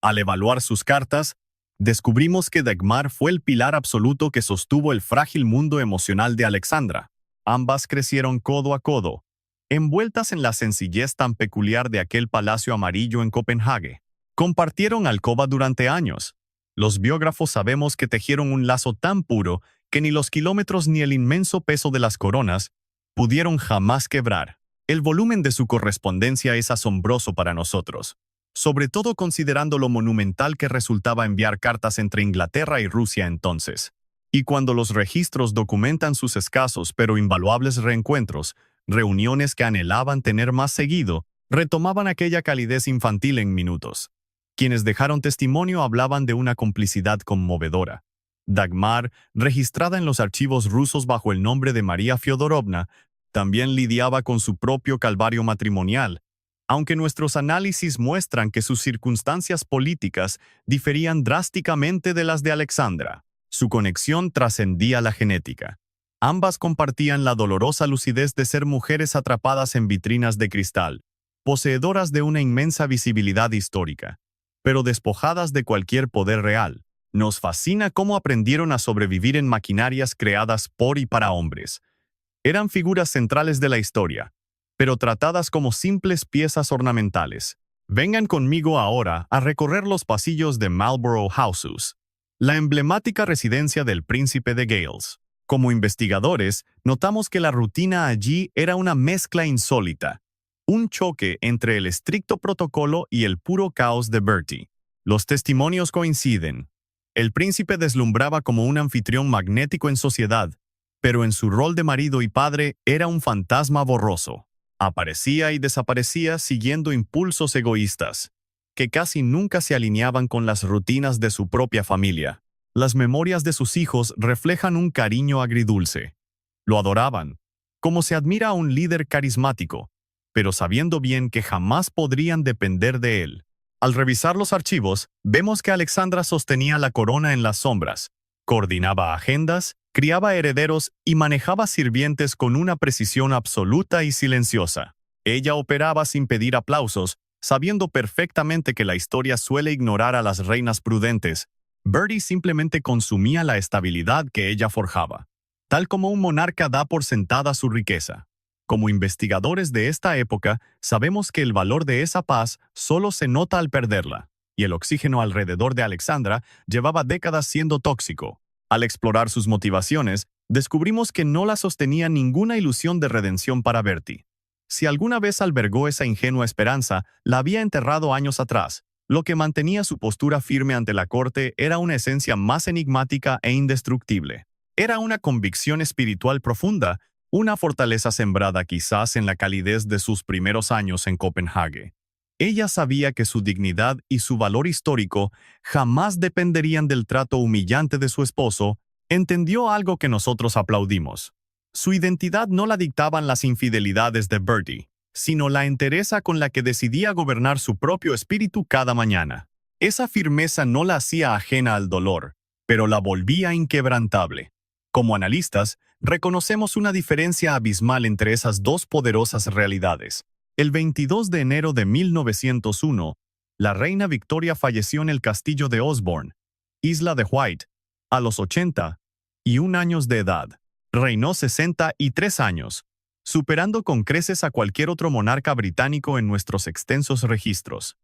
Al evaluar sus cartas, descubrimos que Dagmar fue el pilar absoluto que sostuvo el frágil mundo emocional de Alexandra. Ambas crecieron codo a codo, envueltas en la sencillez tan peculiar de aquel palacio amarillo en Copenhague. Compartieron alcoba durante años. Los biógrafos sabemos que tejieron un lazo tan puro que ni los kilómetros ni el inmenso peso de las coronas pudieron jamás quebrar. El volumen de su correspondencia es asombroso para nosotros, sobre todo considerando lo monumental que resultaba enviar cartas entre Inglaterra y Rusia entonces. Y cuando los registros documentan sus escasos pero invaluables reencuentros, reuniones que anhelaban tener más seguido, retomaban aquella calidez infantil en minutos. Quienes dejaron testimonio hablaban de una complicidad conmovedora. Dagmar, registrada en los archivos rusos bajo el nombre de María Fyodorovna, también lidiaba con su propio calvario matrimonial, aunque nuestros análisis muestran que sus circunstancias políticas diferían drásticamente de las de Alexandra. Su conexión trascendía la genética. Ambas compartían la dolorosa lucidez de ser mujeres atrapadas en vitrinas de cristal, poseedoras de una inmensa visibilidad histórica, pero despojadas de cualquier poder real. Nos fascina cómo aprendieron a sobrevivir en maquinarias creadas por y para hombres. Eran figuras centrales de la historia, pero tratadas como simples piezas ornamentales. Vengan conmigo ahora a recorrer los pasillos de Marlborough House, la emblemática residencia del príncipe de Gales. Como investigadores, notamos que la rutina allí era una mezcla insólita, un choque entre el estricto protocolo y el puro caos de Bertie. Los testimonios coinciden. El príncipe deslumbraba como un anfitrión magnético en sociedad, pero en su rol de marido y padre era un fantasma borroso. Aparecía y desaparecía siguiendo impulsos egoístas, que casi nunca se alineaban con las rutinas de su propia familia. Las memorias de sus hijos reflejan un cariño agridulce. Lo adoraban, como se admira a un líder carismático, pero sabiendo bien que jamás podrían depender de él. Al revisar los archivos, vemos que Alexandra sostenía la corona en las sombras, coordinaba agendas, criaba herederos y manejaba sirvientes con una precisión absoluta y silenciosa. Ella operaba sin pedir aplausos, sabiendo perfectamente que la historia suele ignorar a las reinas prudentes. Bertie simplemente consumía la estabilidad que ella forjaba, tal como un monarca da por sentada su riqueza. Como investigadores de esta época, sabemos que el valor de esa paz solo se nota al perderla, y el oxígeno alrededor de Alexandra llevaba décadas siendo tóxico. Al explorar sus motivaciones, descubrimos que no la sostenía ninguna ilusión de redención para Bertie. Si alguna vez albergó esa ingenua esperanza, la había enterrado años atrás. Lo que mantenía su postura firme ante la corte era una esencia más enigmática e indestructible. Era una convicción espiritual profunda, una fortaleza sembrada quizás en la calidez de sus primeros años en Copenhague. Ella sabía que su dignidad y su valor histórico jamás dependerían del trato humillante de su esposo. Entendió algo que nosotros aplaudimos. Su identidad no la dictaban las infidelidades de Bertie, sino la entereza con la que decidía gobernar su propio espíritu cada mañana. Esa firmeza no la hacía ajena al dolor, pero la volvía inquebrantable. Como analistas, reconocemos una diferencia abismal entre esas dos poderosas realidades. El 22 de enero de 1901, la reina Victoria falleció en el castillo de Osborne, Isla de Wight, a los 81 años de edad. Reinó 63 años, superando con creces a cualquier otro monarca británico en nuestros extensos registros.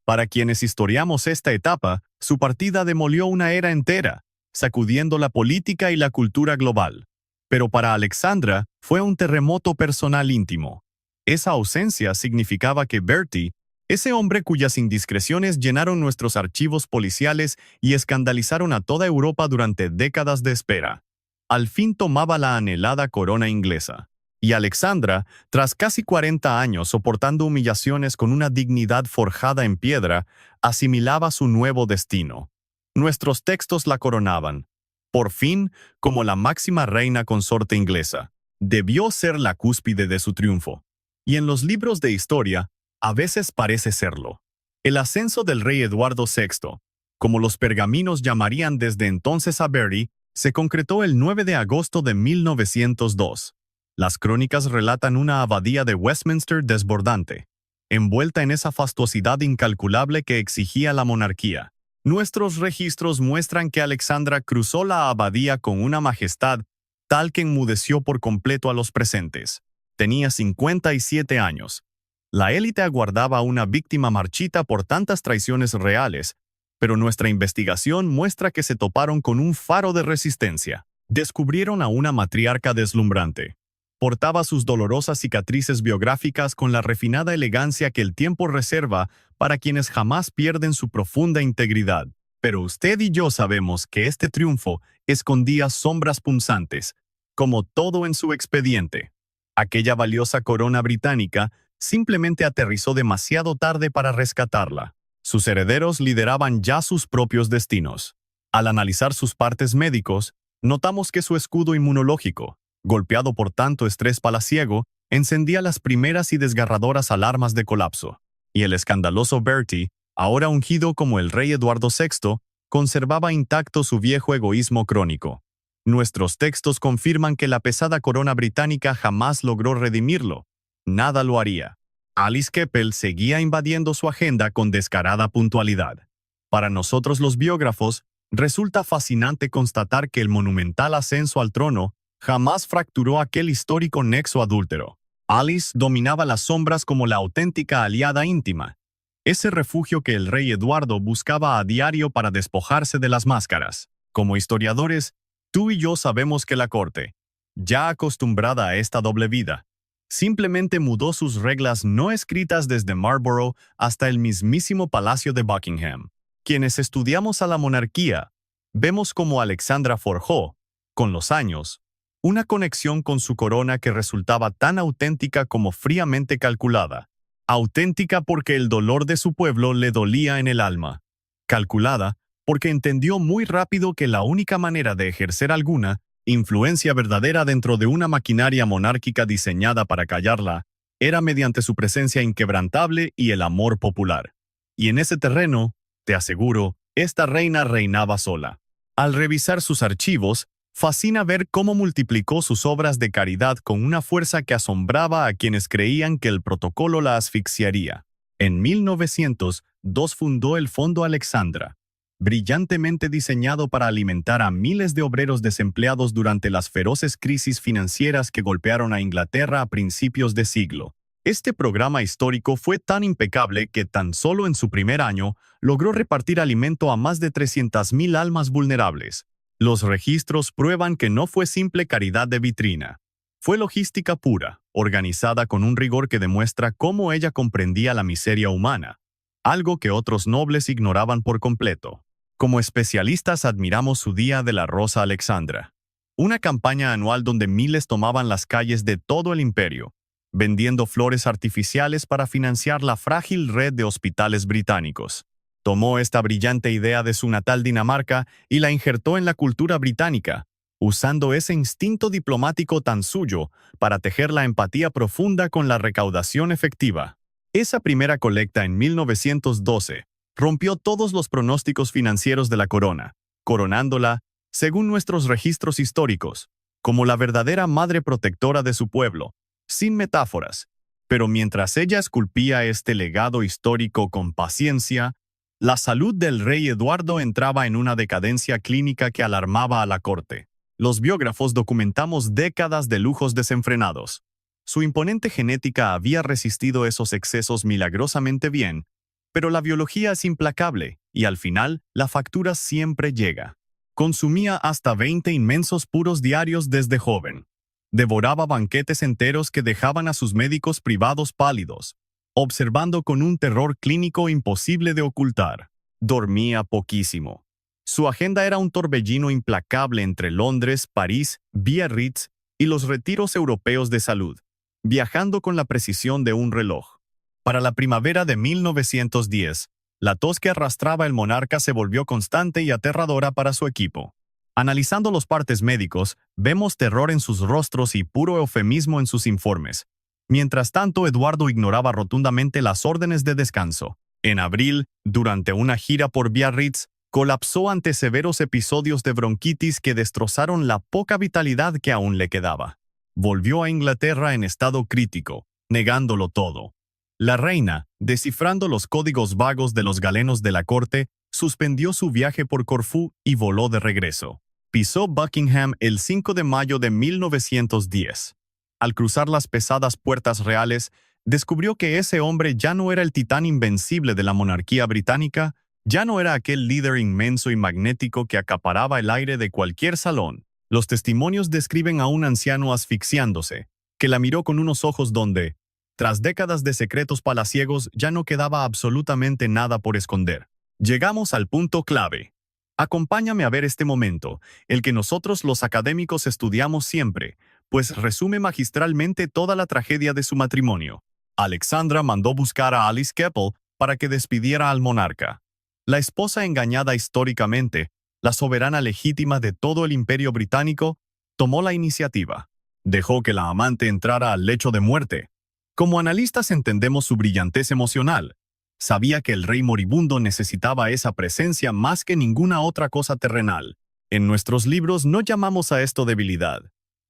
Para quienes historiamos esta etapa, su partida demolió una era entera, sacudiendo la política y la cultura global. Pero para Alexandra fue un terremoto personal íntimo. Esa ausencia significaba que Bertie, ese hombre cuyas indiscreciones llenaron nuestros archivos policiales y escandalizaron a toda Europa durante décadas de espera, al fin tomaba la anhelada corona inglesa. Y Alexandra, tras casi 40 años soportando humillaciones con una dignidad forjada en piedra, asimilaba su nuevo destino. Nuestros textos la coronaban, por fin, como la máxima reina consorte inglesa. Debió ser la cúspide de su triunfo. Y en los libros de historia, a veces parece serlo. El ascenso del rey Eduardo VI, como los pergaminos llamarían desde entonces a Bertie, se concretó el 9 de agosto de 1902. Las crónicas relatan una abadía de Westminster desbordante, envuelta en esa fastuosidad incalculable que exigía la monarquía. Nuestros registros muestran que Alexandra cruzó la abadía con una majestad tal que enmudeció por completo a los presentes. Tenía 57 años. La élite aguardaba una víctima marchita por tantas traiciones reales, pero nuestra investigación muestra que se toparon con un faro de resistencia. Descubrieron a una matriarca deslumbrante. Portaba sus dolorosas cicatrices biográficas con la refinada elegancia que el tiempo reserva para quienes jamás pierden su profunda integridad. Pero usted y yo sabemos que este triunfo escondía sombras punzantes, como todo en su expediente. Aquella valiosa corona británica simplemente aterrizó demasiado tarde para rescatarla. Sus herederos lideraban ya sus propios destinos. Al analizar sus partes médicos, notamos que su escudo inmunológico, golpeado por tanto estrés palaciego, encendía las primeras y desgarradoras alarmas de colapso. Y el escandaloso Bertie, ahora ungido como el rey Eduardo VI, conservaba intacto su viejo egoísmo crónico. Nuestros textos confirman que la pesada corona británica jamás logró redimirlo. Nada lo haría. Alice Keppel seguía invadiendo su agenda con descarada puntualidad. Para nosotros los biógrafos, resulta fascinante constatar que el monumental ascenso al trono jamás fracturó aquel histórico nexo adúltero. Alice dominaba las sombras como la auténtica aliada íntima, ese refugio que el rey Eduardo buscaba a diario para despojarse de las máscaras. Como historiadores, tú y yo sabemos que la corte, ya acostumbrada a esta doble vida, simplemente mudó sus reglas no escritas desde Marlborough hasta el mismísimo Palacio de Buckingham. Quienes estudiamos a la monarquía, vemos cómo Alexandra forjó, con los años, una conexión con su corona que resultaba tan auténtica como fríamente calculada. Auténtica porque el dolor de su pueblo le dolía en el alma. Calculada porque entendió muy rápido que la única manera de ejercer alguna influencia verdadera dentro de una maquinaria monárquica diseñada para callarla era mediante su presencia inquebrantable y el amor popular. Y en ese terreno, te aseguro, esta reina reinaba sola. Al revisar sus archivos, fascina ver cómo multiplicó sus obras de caridad con una fuerza que asombraba a quienes creían que el protocolo la asfixiaría. En 1902 fundó el Fondo Alexandra, brillantemente diseñado para alimentar a miles de obreros desempleados durante las feroces crisis financieras que golpearon a Inglaterra a principios de siglo. Este programa histórico fue tan impecable que tan solo en su primer año logró repartir alimento a más de 300.000 almas vulnerables. Los registros prueban que no fue simple caridad de vitrina. Fue logística pura, organizada con un rigor que demuestra cómo ella comprendía la miseria humana, algo que otros nobles ignoraban por completo. Como especialistas admiramos su Día de la Rosa Alexandra, una campaña anual donde miles tomaban las calles de todo el imperio, vendiendo flores artificiales para financiar la frágil red de hospitales británicos. Tomó esta brillante idea de su natal Dinamarca y la injertó en la cultura británica, usando ese instinto diplomático tan suyo para tejer la empatía profunda con la recaudación efectiva. Esa primera colecta en 1912 rompió todos los pronósticos financieros de la corona, coronándola, según nuestros registros históricos, como la verdadera madre protectora de su pueblo, sin metáforas. Pero mientras ella esculpía este legado histórico con paciencia, la salud del rey Eduardo entraba en una decadencia clínica que alarmaba a la corte. Los biógrafos documentamos décadas de lujos desenfrenados. Su imponente genética había resistido esos excesos milagrosamente bien, pero la biología es implacable y al final la factura siempre llega. Consumía hasta 20 inmensos puros diarios desde joven. Devoraba banquetes enteros que dejaban a sus médicos privados pálidos, observando con un terror clínico imposible de ocultar. Dormía poquísimo. Su agenda era un torbellino implacable entre Londres, París, Biarritz y los retiros europeos de salud, viajando con la precisión de un reloj. Para la primavera de 1910, la tos que arrastraba el monarca se volvió constante y aterradora para su equipo. Analizando los partes médicos, vemos terror en sus rostros y puro eufemismo en sus informes. Mientras tanto, Eduardo ignoraba rotundamente las órdenes de descanso. En abril, durante una gira por Biarritz, colapsó ante severos episodios de bronquitis que destrozaron la poca vitalidad que aún le quedaba. Volvió a Inglaterra en estado crítico, negándolo todo. La reina, descifrando los códigos vagos de los galenos de la corte, suspendió su viaje por Corfú y voló de regreso. Pisó Buckingham el 5 de mayo de 1910. Al cruzar las pesadas puertas reales, descubrió que ese hombre ya no era el titán invencible de la monarquía británica, ya no era aquel líder inmenso y magnético que acaparaba el aire de cualquier salón. Los testimonios describen a un anciano asfixiándose, que la miró con unos ojos donde, tras décadas de secretos palaciegos, ya no quedaba absolutamente nada por esconder. Llegamos al punto clave. Acompáñame a ver este momento, el que nosotros los académicos estudiamos siempre, pues resume magistralmente toda la tragedia de su matrimonio. Alexandra mandó buscar a Alice Keppel para que despidiera al monarca. La esposa engañada históricamente, la soberana legítima de todo el imperio británico, tomó la iniciativa. Dejó que la amante entrara al lecho de muerte. Como analistas entendemos su brillantez emocional. Sabía que el rey moribundo necesitaba esa presencia más que ninguna otra cosa terrenal. En nuestros libros no llamamos a esto debilidad.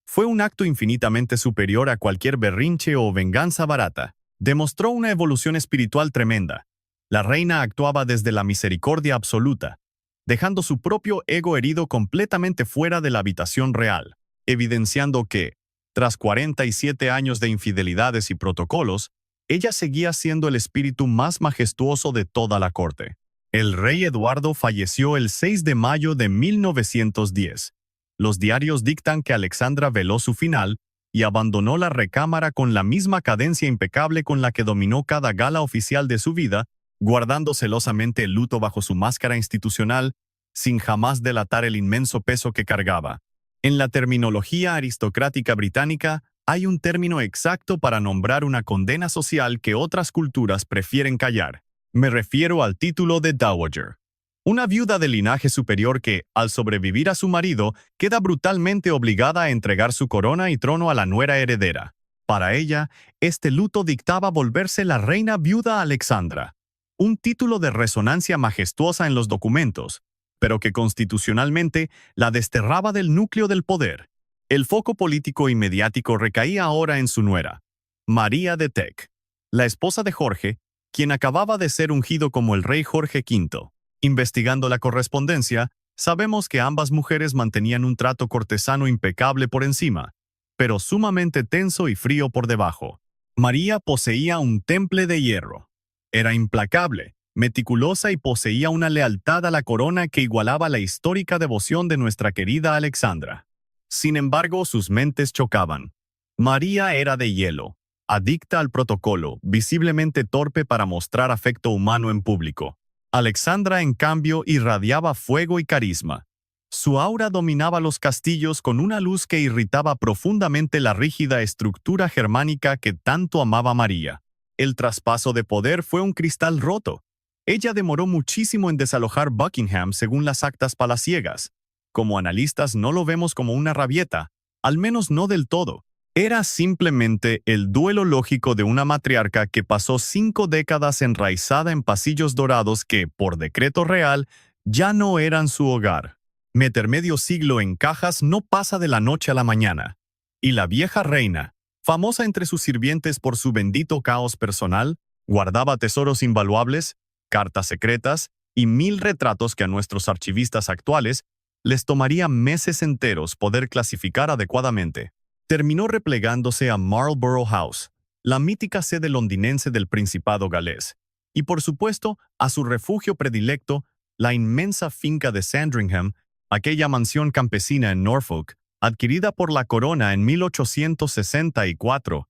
Fue un acto infinitamente superior a cualquier berrinche o venganza barata. Demostró una evolución espiritual tremenda. La reina actuaba desde la misericordia absoluta, dejando su propio ego herido completamente fuera de la habitación real, evidenciando que, tras 47 años de infidelidades y protocolos, ella seguía siendo el espíritu más majestuoso de toda la corte. El rey Eduardo falleció el 6 de mayo de 1910. Los diarios dictan que Alexandra veló su final y abandonó la recámara con la misma cadencia impecable con la que dominó cada gala oficial de su vida, guardando celosamente el luto bajo su máscara institucional, sin jamás delatar el inmenso peso que cargaba. En la terminología aristocrática británica, hay un término exacto para nombrar una condena social que otras culturas prefieren callar. Me refiero al título de Dowager. Una viuda de linaje superior que, al sobrevivir a su marido, queda brutalmente obligada a entregar su corona y trono a la nuera heredera. Para ella, este luto dictaba volverse la reina viuda Alexandra. Un título de resonancia majestuosa en los documentos, pero que constitucionalmente la desterraba del núcleo del poder. El foco político y mediático recaía ahora en su nuera, María de Teck, la esposa de Jorge, quien acababa de ser ungido como el rey Jorge V. Investigando la correspondencia, sabemos que ambas mujeres mantenían un trato cortesano impecable por encima, pero sumamente tenso y frío por debajo. María poseía un temple de hierro. Era implacable, meticulosa y poseía una lealtad a la corona que igualaba la histórica devoción de nuestra querida Alexandra. Sin embargo, sus mentes chocaban. María era de hielo, adicta al protocolo, visiblemente torpe para mostrar afecto humano en público. Alexandra, en cambio, irradiaba fuego y carisma. Su aura dominaba los castillos con una luz que irritaba profundamente la rígida estructura germánica que tanto amaba María. El traspaso de poder fue un cristal roto. Ella demoró muchísimo en desalojar Buckingham según las actas palaciegas. Como analistas no lo vemos como una rabieta, al menos no del todo. Era simplemente el duelo lógico de una matriarca que pasó 5 décadas enraizada en pasillos dorados que, por decreto real, ya no eran su hogar. Meter medio siglo en cajas no pasa de la noche a la mañana. Y la vieja reina, famosa entre sus sirvientes por su bendito caos personal, guardaba tesoros invaluables, cartas secretas y 1000 retratos que a nuestros archivistas actuales les tomaría meses enteros poder clasificar adecuadamente. Terminó replegándose a Marlborough House, la mítica sede londinense del Principado galés, y por supuesto a su refugio predilecto, la inmensa finca de Sandringham, aquella mansión campesina en Norfolk, adquirida por la corona en 1864,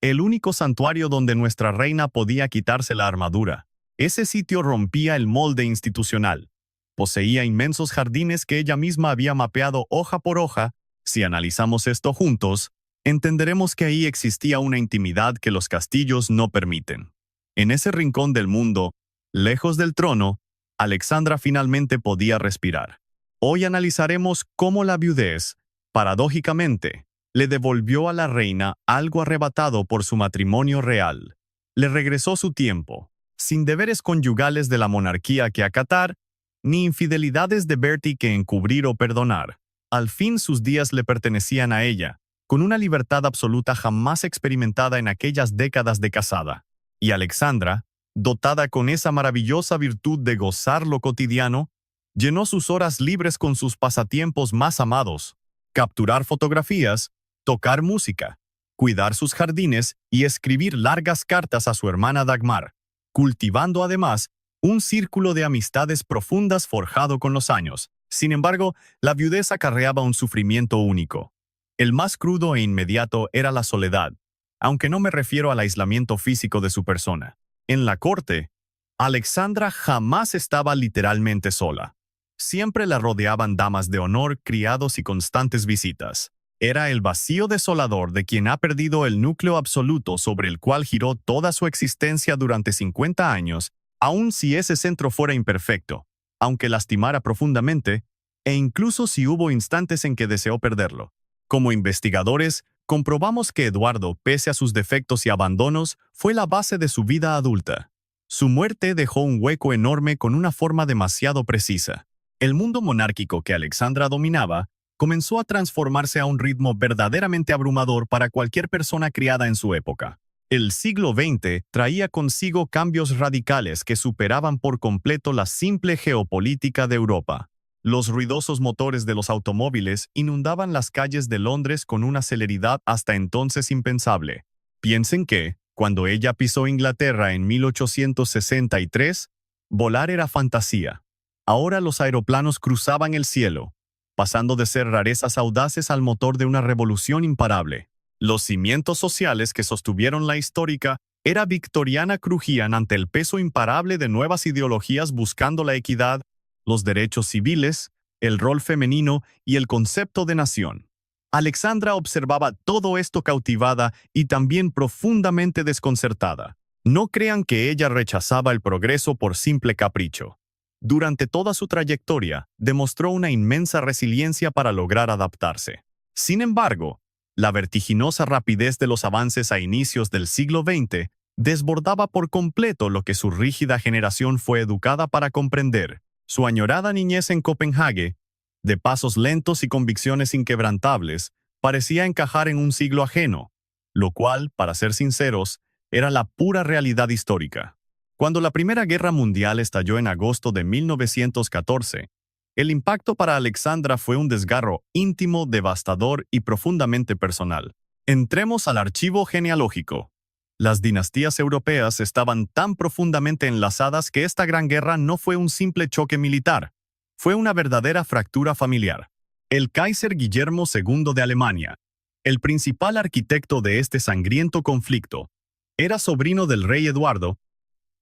el único santuario donde nuestra reina podía quitarse la armadura. Ese sitio rompía el molde institucional. Poseía inmensos jardines que ella misma había mapeado hoja por hoja, Si analizamos esto juntos, entenderemos que ahí existía una intimidad que los castillos no permiten. En ese rincón del mundo, lejos del trono, Alexandra finalmente podía respirar. Hoy analizaremos cómo la viudez, paradójicamente, le devolvió a la reina algo arrebatado por su matrimonio real. Le regresó su tiempo, sin deberes conyugales de la monarquía que acatar, ni infidelidades de Bertie que encubrir o perdonar. Al fin sus días le pertenecían a ella, con una libertad absoluta jamás experimentada en aquellas décadas de casada. Y Alexandra, dotada con esa maravillosa virtud de gozar lo cotidiano, llenó sus horas libres con sus pasatiempos más amados: capturar fotografías, tocar música, cuidar sus jardines y escribir largas cartas a su hermana Dagmar, cultivando además un círculo de amistades profundas forjado con los años. Sin embargo, la viudez acarreaba un sufrimiento único. El más crudo e inmediato era la soledad, aunque no me refiero al aislamiento físico de su persona. En la corte, Alexandra jamás estaba literalmente sola. Siempre la rodeaban damas de honor, criados y constantes visitas. Era el vacío desolador de quien ha perdido el núcleo absoluto sobre el cual giró toda su existencia durante 50 años, aun si ese centro fuera imperfecto, aunque lastimara profundamente, e incluso si hubo instantes en que deseó perderlo. Como investigadores, comprobamos que Eduardo, pese a sus defectos y abandonos, fue la base de su vida adulta. Su muerte dejó un hueco enorme con una forma demasiado precisa. El mundo monárquico que Alexandra dominaba comenzó a transformarse a un ritmo verdaderamente abrumador para cualquier persona criada en su época. El siglo XX traía consigo cambios radicales que superaban por completo la simple geopolítica de Europa. Los ruidosos motores de los automóviles inundaban las calles de Londres con una celeridad hasta entonces impensable. Piensen que, cuando ella pisó Inglaterra en 1863, volar era fantasía. Ahora los aeroplanos cruzaban el cielo, pasando de ser rarezas audaces al motor de una revolución imparable. Los cimientos sociales que sostuvieron la histórica era victoriana crujían ante el peso imparable de nuevas ideologías buscando la equidad, los derechos civiles, el rol femenino y el concepto de nación. Alexandra observaba todo esto cautivada y también profundamente desconcertada. No crean que ella rechazaba el progreso por simple capricho. Durante toda su trayectoria, demostró una inmensa resiliencia para lograr adaptarse. Sin embargo, la vertiginosa rapidez de los avances a inicios del siglo XX desbordaba por completo lo que su rígida generación fue educada para comprender. Su añorada niñez en Copenhague, de pasos lentos y convicciones inquebrantables, parecía encajar en un siglo ajeno, lo cual, para ser sinceros, era la pura realidad histórica. Cuando la Primera Guerra Mundial estalló en agosto de 1914, el impacto para Alexandra fue un desgarro íntimo, devastador y profundamente personal. Entremos al archivo genealógico. Las dinastías europeas estaban tan profundamente enlazadas que esta gran guerra no fue un simple choque militar, fue una verdadera fractura familiar. El Kaiser Guillermo II de Alemania, el principal arquitecto de este sangriento conflicto, era sobrino del rey Eduardo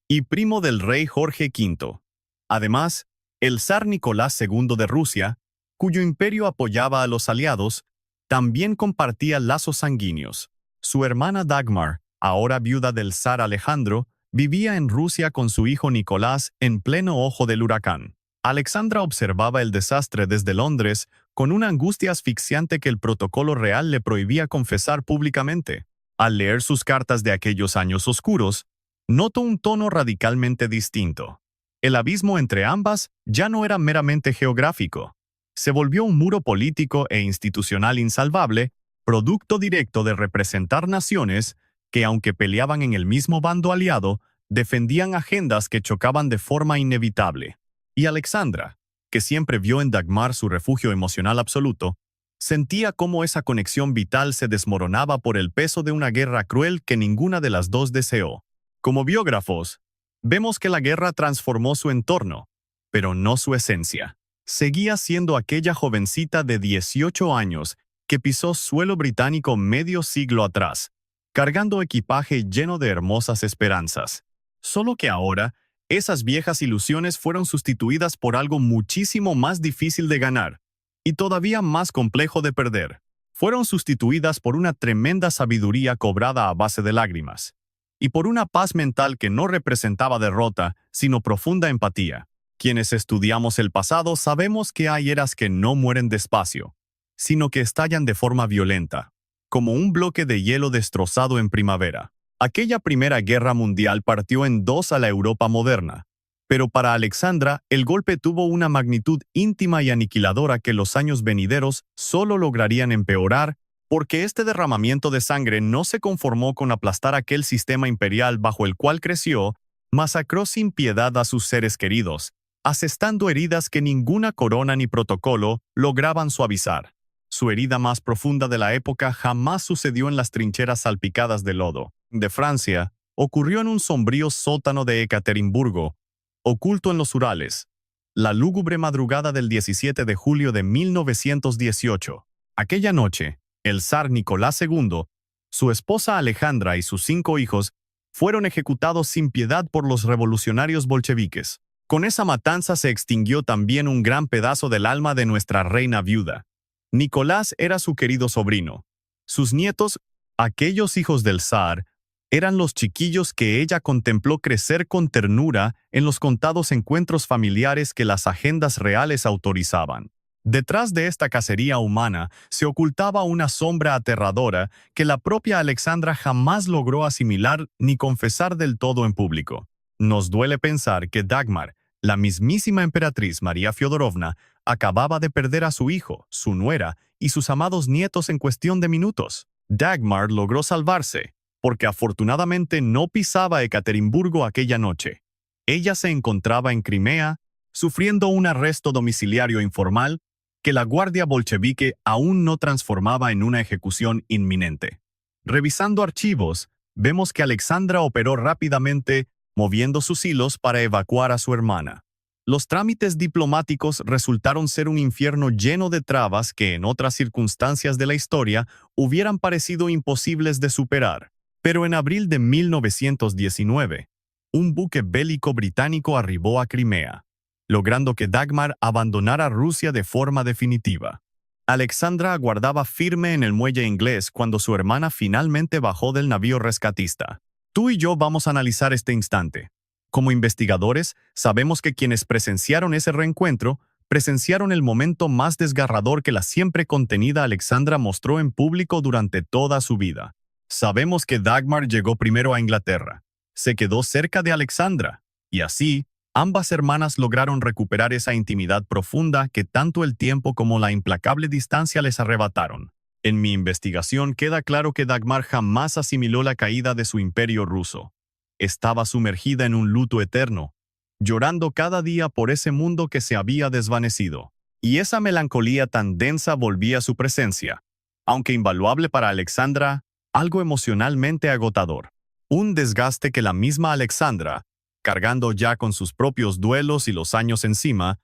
y primo del rey Jorge V. Además, el zar Nicolás II de Rusia, cuyo imperio apoyaba a los aliados, también compartía lazos sanguíneos. Su hermana Dagmar, ahora viuda del zar Alejandro, vivía en Rusia con su hijo Nicolás en pleno ojo del huracán. Alexandra observaba el desastre desde Londres con una angustia asfixiante que el protocolo real le prohibía confesar públicamente. Al leer sus cartas de aquellos años oscuros, notó un tono radicalmente distinto. El abismo entre ambas ya no era meramente geográfico. Se volvió un muro político e institucional insalvable, producto directo de representar naciones que, aunque peleaban en el mismo bando aliado, defendían agendas que chocaban de forma inevitable. Y Alexandra, que siempre vio en Dagmar su refugio emocional absoluto, sentía cómo esa conexión vital se desmoronaba por el peso de una guerra cruel que ninguna de las dos deseó. Como biógrafos, vemos que la guerra transformó su entorno, pero no su esencia. Seguía siendo aquella jovencita de 18 años que pisó suelo británico medio siglo atrás, cargando equipaje lleno de hermosas esperanzas. Solo que ahora, esas viejas ilusiones fueron sustituidas por algo muchísimo más difícil de ganar: y todavía más complejo de perder, fueron sustituidas por una tremenda sabiduría cobrada a base de lágrimas, y por una paz mental que no representaba derrota, sino profunda empatía. Quienes estudiamos el pasado sabemos que hay eras que no mueren despacio, sino que estallan de forma violenta, como un bloque de hielo destrozado en primavera. Aquella Primera Guerra Mundial partió en dos a la Europa moderna, pero para Alexandra el golpe tuvo una magnitud íntima y aniquiladora que los años venideros solo lograrían empeorar, porque este derramamiento de sangre no se conformó con aplastar aquel sistema imperial bajo el cual creció, masacró sin piedad a sus seres queridos, asestando heridas que ninguna corona ni protocolo lograban suavizar. Su herida más profunda de la época jamás sucedió en las trincheras salpicadas de lodo de Francia, ocurrió en un sombrío sótano de Ekaterimburgo, oculto en los Urales, la lúgubre madrugada del 17 de julio de 1918. Aquella noche, el zar Nicolás II, su esposa Alejandra y sus 5 hijos fueron ejecutados sin piedad por los revolucionarios bolcheviques. Con esa matanza se extinguió también un gran pedazo del alma de nuestra reina viuda. Nicolás era su querido sobrino. Sus nietos, aquellos hijos del zar, eran los chiquillos que ella contempló crecer con ternura en los contados encuentros familiares que las agendas reales autorizaban. Detrás de esta cacería humana se ocultaba una sombra aterradora que la propia Alexandra jamás logró asimilar ni confesar del todo en público. Nos duele pensar que Dagmar, la mismísima emperatriz María Fyodorovna, acababa de perder a su hijo, su nuera y sus amados nietos en cuestión de minutos. Dagmar logró salvarse, porque afortunadamente no pisaba Ekaterimburgo aquella noche. Ella se encontraba en Crimea, sufriendo un arresto domiciliario informal que la guardia bolchevique aún no transformaba en una ejecución inminente. Revisando archivos, vemos que Alexandra operó rápidamente, moviendo sus hilos para evacuar a su hermana. Los trámites diplomáticos resultaron ser un infierno lleno de trabas que en otras circunstancias de la historia hubieran parecido imposibles de superar. Pero en abril de 1919, un buque bélico británico arribó a Crimea, logrando que Dagmar abandonara Rusia de forma definitiva. Alexandra aguardaba firme en el muelle inglés cuando su hermana finalmente bajó del navío rescatista. Tú y yo vamos a analizar este instante. Como investigadores, sabemos que quienes presenciaron ese reencuentro presenciaron el momento más desgarrador que la siempre contenida Alexandra mostró en público durante toda su vida. Sabemos que Dagmar llegó primero a Inglaterra, se quedó cerca de Alexandra, y así, ambas hermanas lograron recuperar esa intimidad profunda que tanto el tiempo como la implacable distancia les arrebataron. En mi investigación queda claro que Dagmar jamás asimiló la caída de su imperio ruso. Estaba sumergida en un luto eterno, llorando cada día por ese mundo que se había desvanecido. Y esa melancolía tan densa volvía a su presencia, aunque invaluable para Alexandra, algo emocionalmente agotador. Un desgaste que la misma Alexandra, cargando ya con sus propios duelos y los años encima,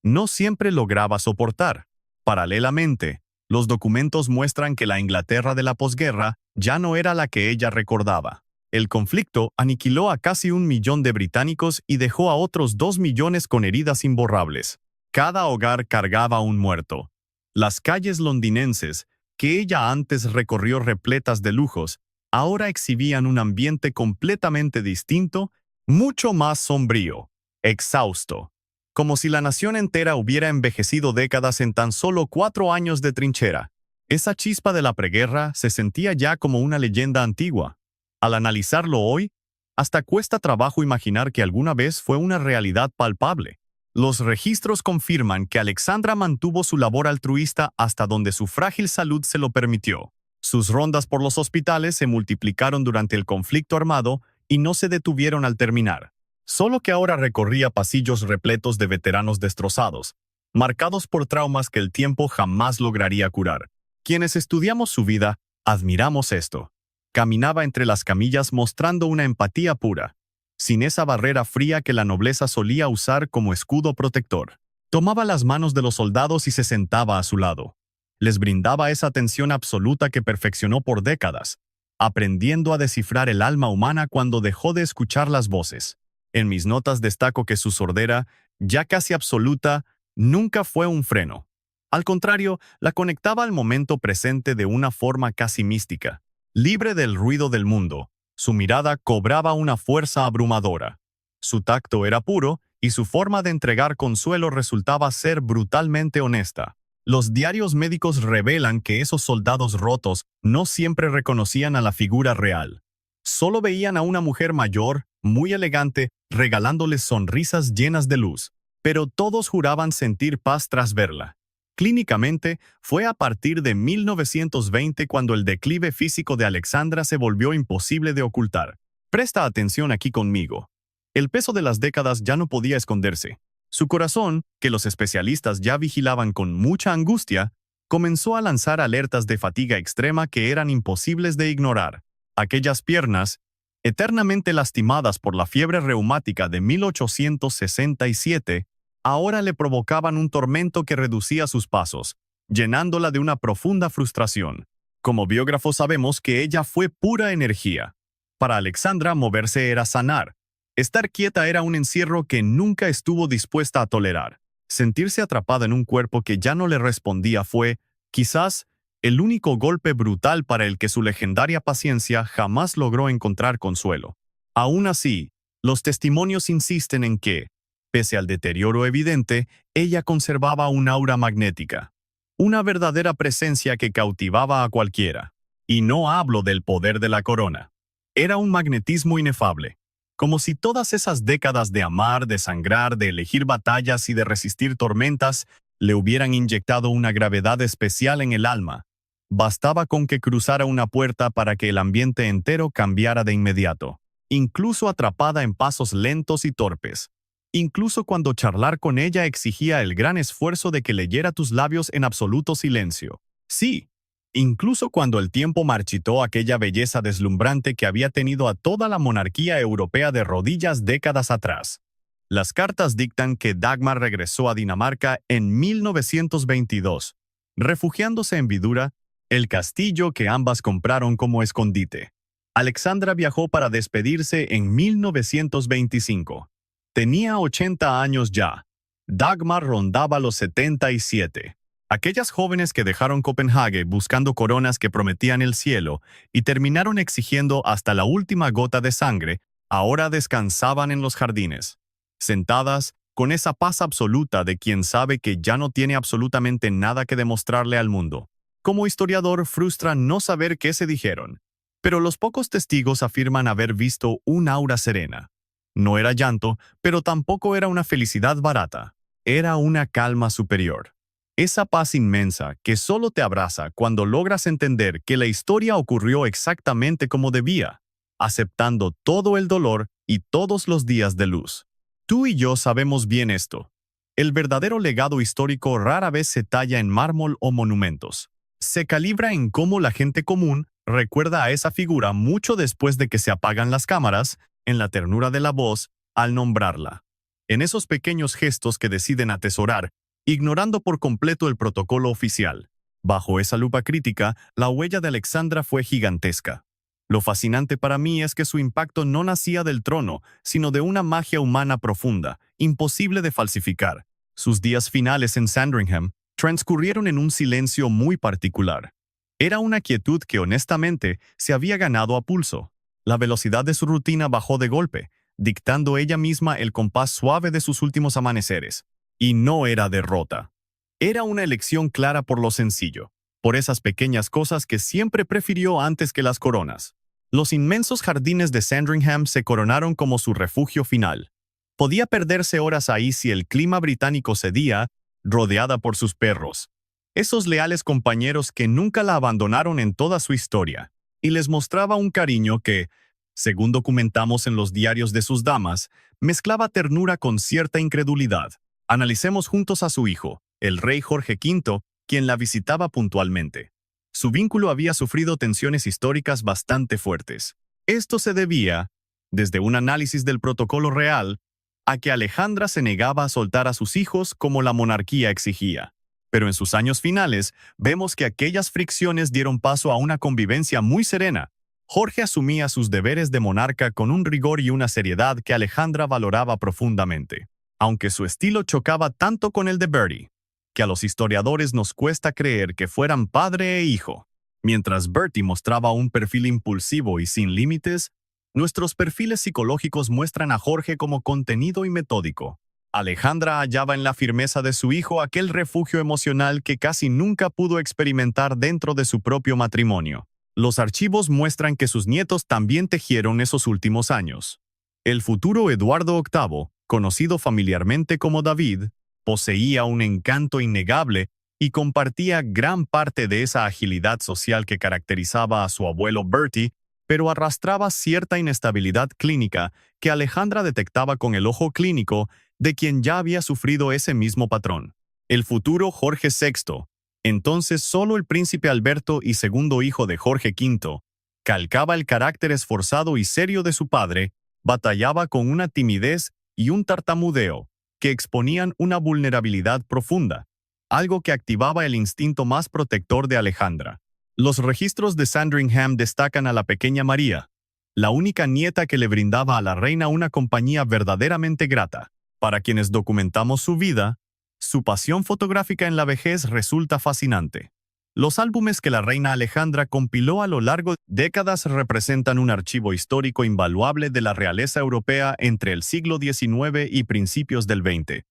no siempre lograba soportar. Paralelamente, los documentos muestran que la Inglaterra de la posguerra ya no era la que ella recordaba. El conflicto aniquiló a casi 1 millón de británicos y dejó a otros 2 millones con heridas imborrables. Cada hogar cargaba un muerto. Las calles londinenses, que ella antes recorrió repletas de lujos, ahora exhibían un ambiente completamente distinto, mucho más sombrío, exhausto, como si la nación entera hubiera envejecido décadas en tan solo 4 años de trinchera. Esa chispa de la preguerra se sentía ya como una leyenda antigua. Al analizarlo hoy, hasta cuesta trabajo imaginar que alguna vez fue una realidad palpable. Los registros confirman que Alexandra mantuvo su labor altruista hasta donde su frágil salud se lo permitió. Sus rondas por los hospitales se multiplicaron durante el conflicto armado y no se detuvieron al terminar. Solo que ahora recorría pasillos repletos de veteranos destrozados, marcados por traumas que el tiempo jamás lograría curar. Quienes estudiamos su vida, admiramos esto. Caminaba entre las camillas mostrando una empatía pura, sin esa barrera fría que la nobleza solía usar como escudo protector. Tomaba las manos de los soldados y se sentaba a su lado. Les brindaba esa atención absoluta que perfeccionó por décadas, aprendiendo a descifrar el alma humana cuando dejó de escuchar las voces. En mis notas destaco que su sordera, ya casi absoluta, nunca fue un freno. Al contrario, la conectaba al momento presente de una forma casi mística. Libre del ruido del mundo, su mirada cobraba una fuerza abrumadora. Su tacto era puro y su forma de entregar consuelo resultaba ser brutalmente honesta. Los diarios médicos revelan que esos soldados rotos no siempre reconocían a la figura real. Solo veían a una mujer mayor, muy elegante, regalándoles sonrisas llenas de luz. Pero todos juraban sentir paz tras verla. Clínicamente, fue a partir de 1920 cuando el declive físico de Alexandra se volvió imposible de ocultar. Presta atención aquí conmigo. El peso de las décadas ya no podía esconderse. Su corazón, que los especialistas ya vigilaban con mucha angustia, comenzó a lanzar alertas de fatiga extrema que eran imposibles de ignorar. Aquellas piernas, eternamente lastimadas por la fiebre reumática de 1867, ahora le provocaban un tormento que reducía sus pasos, llenándola de una profunda frustración. Como biógrafos sabemos que ella fue pura energía. Para Alexandra, moverse era sanar. Estar quieta era un encierro que nunca estuvo dispuesta a tolerar. Sentirse atrapada en un cuerpo que ya no le respondía fue, quizás, el único golpe brutal para el que su legendaria paciencia jamás logró encontrar consuelo. Aún así, los testimonios insisten en que, pese al deterioro evidente, ella conservaba un aura magnética. Una verdadera presencia que cautivaba a cualquiera. Y no hablo del poder de la corona. Era un magnetismo inefable. Como si todas esas décadas de amar, de sangrar, de elegir batallas y de resistir tormentas le hubieran inyectado una gravedad especial en el alma. Bastaba con que cruzara una puerta para que el ambiente entero cambiara de inmediato, incluso atrapada en pasos lentos y torpes. Incluso cuando charlar con ella exigía el gran esfuerzo de que leyera tus labios en absoluto silencio. Sí, incluso cuando el tiempo marchitó aquella belleza deslumbrante que había tenido a toda la monarquía europea de rodillas décadas atrás. Las cartas dictan que Dagmar regresó a Dinamarca en 1922, refugiándose en Vidura, el castillo que ambas compraron como escondite. Alexandra viajó para despedirse en 1925. Tenía 80 años ya. Dagmar rondaba los 77. Aquellas jóvenes que dejaron Copenhague buscando coronas que prometían el cielo y terminaron exigiendo hasta la última gota de sangre, ahora descansaban en los jardines, sentadas con esa paz absoluta de quien sabe que ya no tiene absolutamente nada que demostrarle al mundo. Como historiador, frustra no saber qué se dijeron, pero los pocos testigos afirman haber visto un aura serena. No era llanto, pero tampoco era una felicidad barata. Era una calma superior. Esa paz inmensa que solo te abraza cuando logras entender que la historia ocurrió exactamente como debía, aceptando todo el dolor y todos los días de luz. Tú y yo sabemos bien esto. El verdadero legado histórico rara vez se talla en mármol o monumentos. Se calibra en cómo la gente común recuerda a esa figura mucho después de que se apagan las cámaras, en la ternura de la voz, al nombrarla. En esos pequeños gestos que deciden atesorar, ignorando por completo el protocolo oficial. Bajo esa lupa crítica, la huella de Alexandra fue gigantesca. Lo fascinante para mí es que su impacto no nacía del trono, sino de una magia humana profunda, imposible de falsificar. Sus días finales en Sandringham transcurrieron en un silencio muy particular. Era una quietud que honestamente se había ganado a pulso. La velocidad de su rutina bajó de golpe, dictando ella misma el compás suave de sus últimos amaneceres. Y no era derrota. Era una elección clara por lo sencillo, por esas pequeñas cosas que siempre prefirió antes que las coronas. Los inmensos jardines de Sandringham se coronaron como su refugio final. Podía perderse horas ahí si el clima británico cedía, rodeada por sus perros. Esos leales compañeros que nunca la abandonaron en toda su historia, y les mostraba un cariño que, según documentamos en los diarios de sus damas, mezclaba ternura con cierta incredulidad. Analicemos juntos a su hijo, el rey Jorge V, quien la visitaba puntualmente. Su vínculo había sufrido tensiones históricas bastante fuertes. Esto se debía, desde un análisis del protocolo real, a que Alejandra se negaba a soltar a sus hijos como la monarquía exigía. Pero en sus años finales, vemos que aquellas fricciones dieron paso a una convivencia muy serena. Jorge asumía sus deberes de monarca con un rigor y una seriedad que Alejandra valoraba profundamente, aunque su estilo chocaba tanto con el de Bertie. que a los historiadores nos cuesta creer que fueran padre e hijo. Mientras Bertie mostraba un perfil impulsivo y sin límites, nuestros perfiles psicológicos muestran a Jorge como contenido y metódico. Alejandra hallaba en la firmeza de su hijo aquel refugio emocional que casi nunca pudo experimentar dentro de su propio matrimonio. Los archivos muestran que sus nietos también tejieron esos últimos años. El futuro Eduardo VIII, conocido familiarmente como David, poseía un encanto innegable y compartía gran parte de esa agilidad social que caracterizaba a su abuelo Bertie, pero arrastraba cierta inestabilidad clínica que Alejandra detectaba con el ojo clínico de quien ya había sufrido ese mismo patrón. El futuro Jorge VI, entonces solo el príncipe Alberto y segundo hijo de Jorge V, calcaba el carácter esforzado y serio de su padre, batallaba con una timidez y un tartamudeo que exponían una vulnerabilidad profunda, algo que activaba el instinto más protector de Alejandra. Los registros de Sandringham destacan a la pequeña María, la única nieta que le brindaba a la reina una compañía verdaderamente grata. Para quienes documentamos su vida, su pasión fotográfica en la vejez resulta fascinante. Los álbumes que la reina Alejandra compiló a lo largo de décadas representan un archivo histórico invaluable de la realeza europea entre el siglo XIX y principios del XX.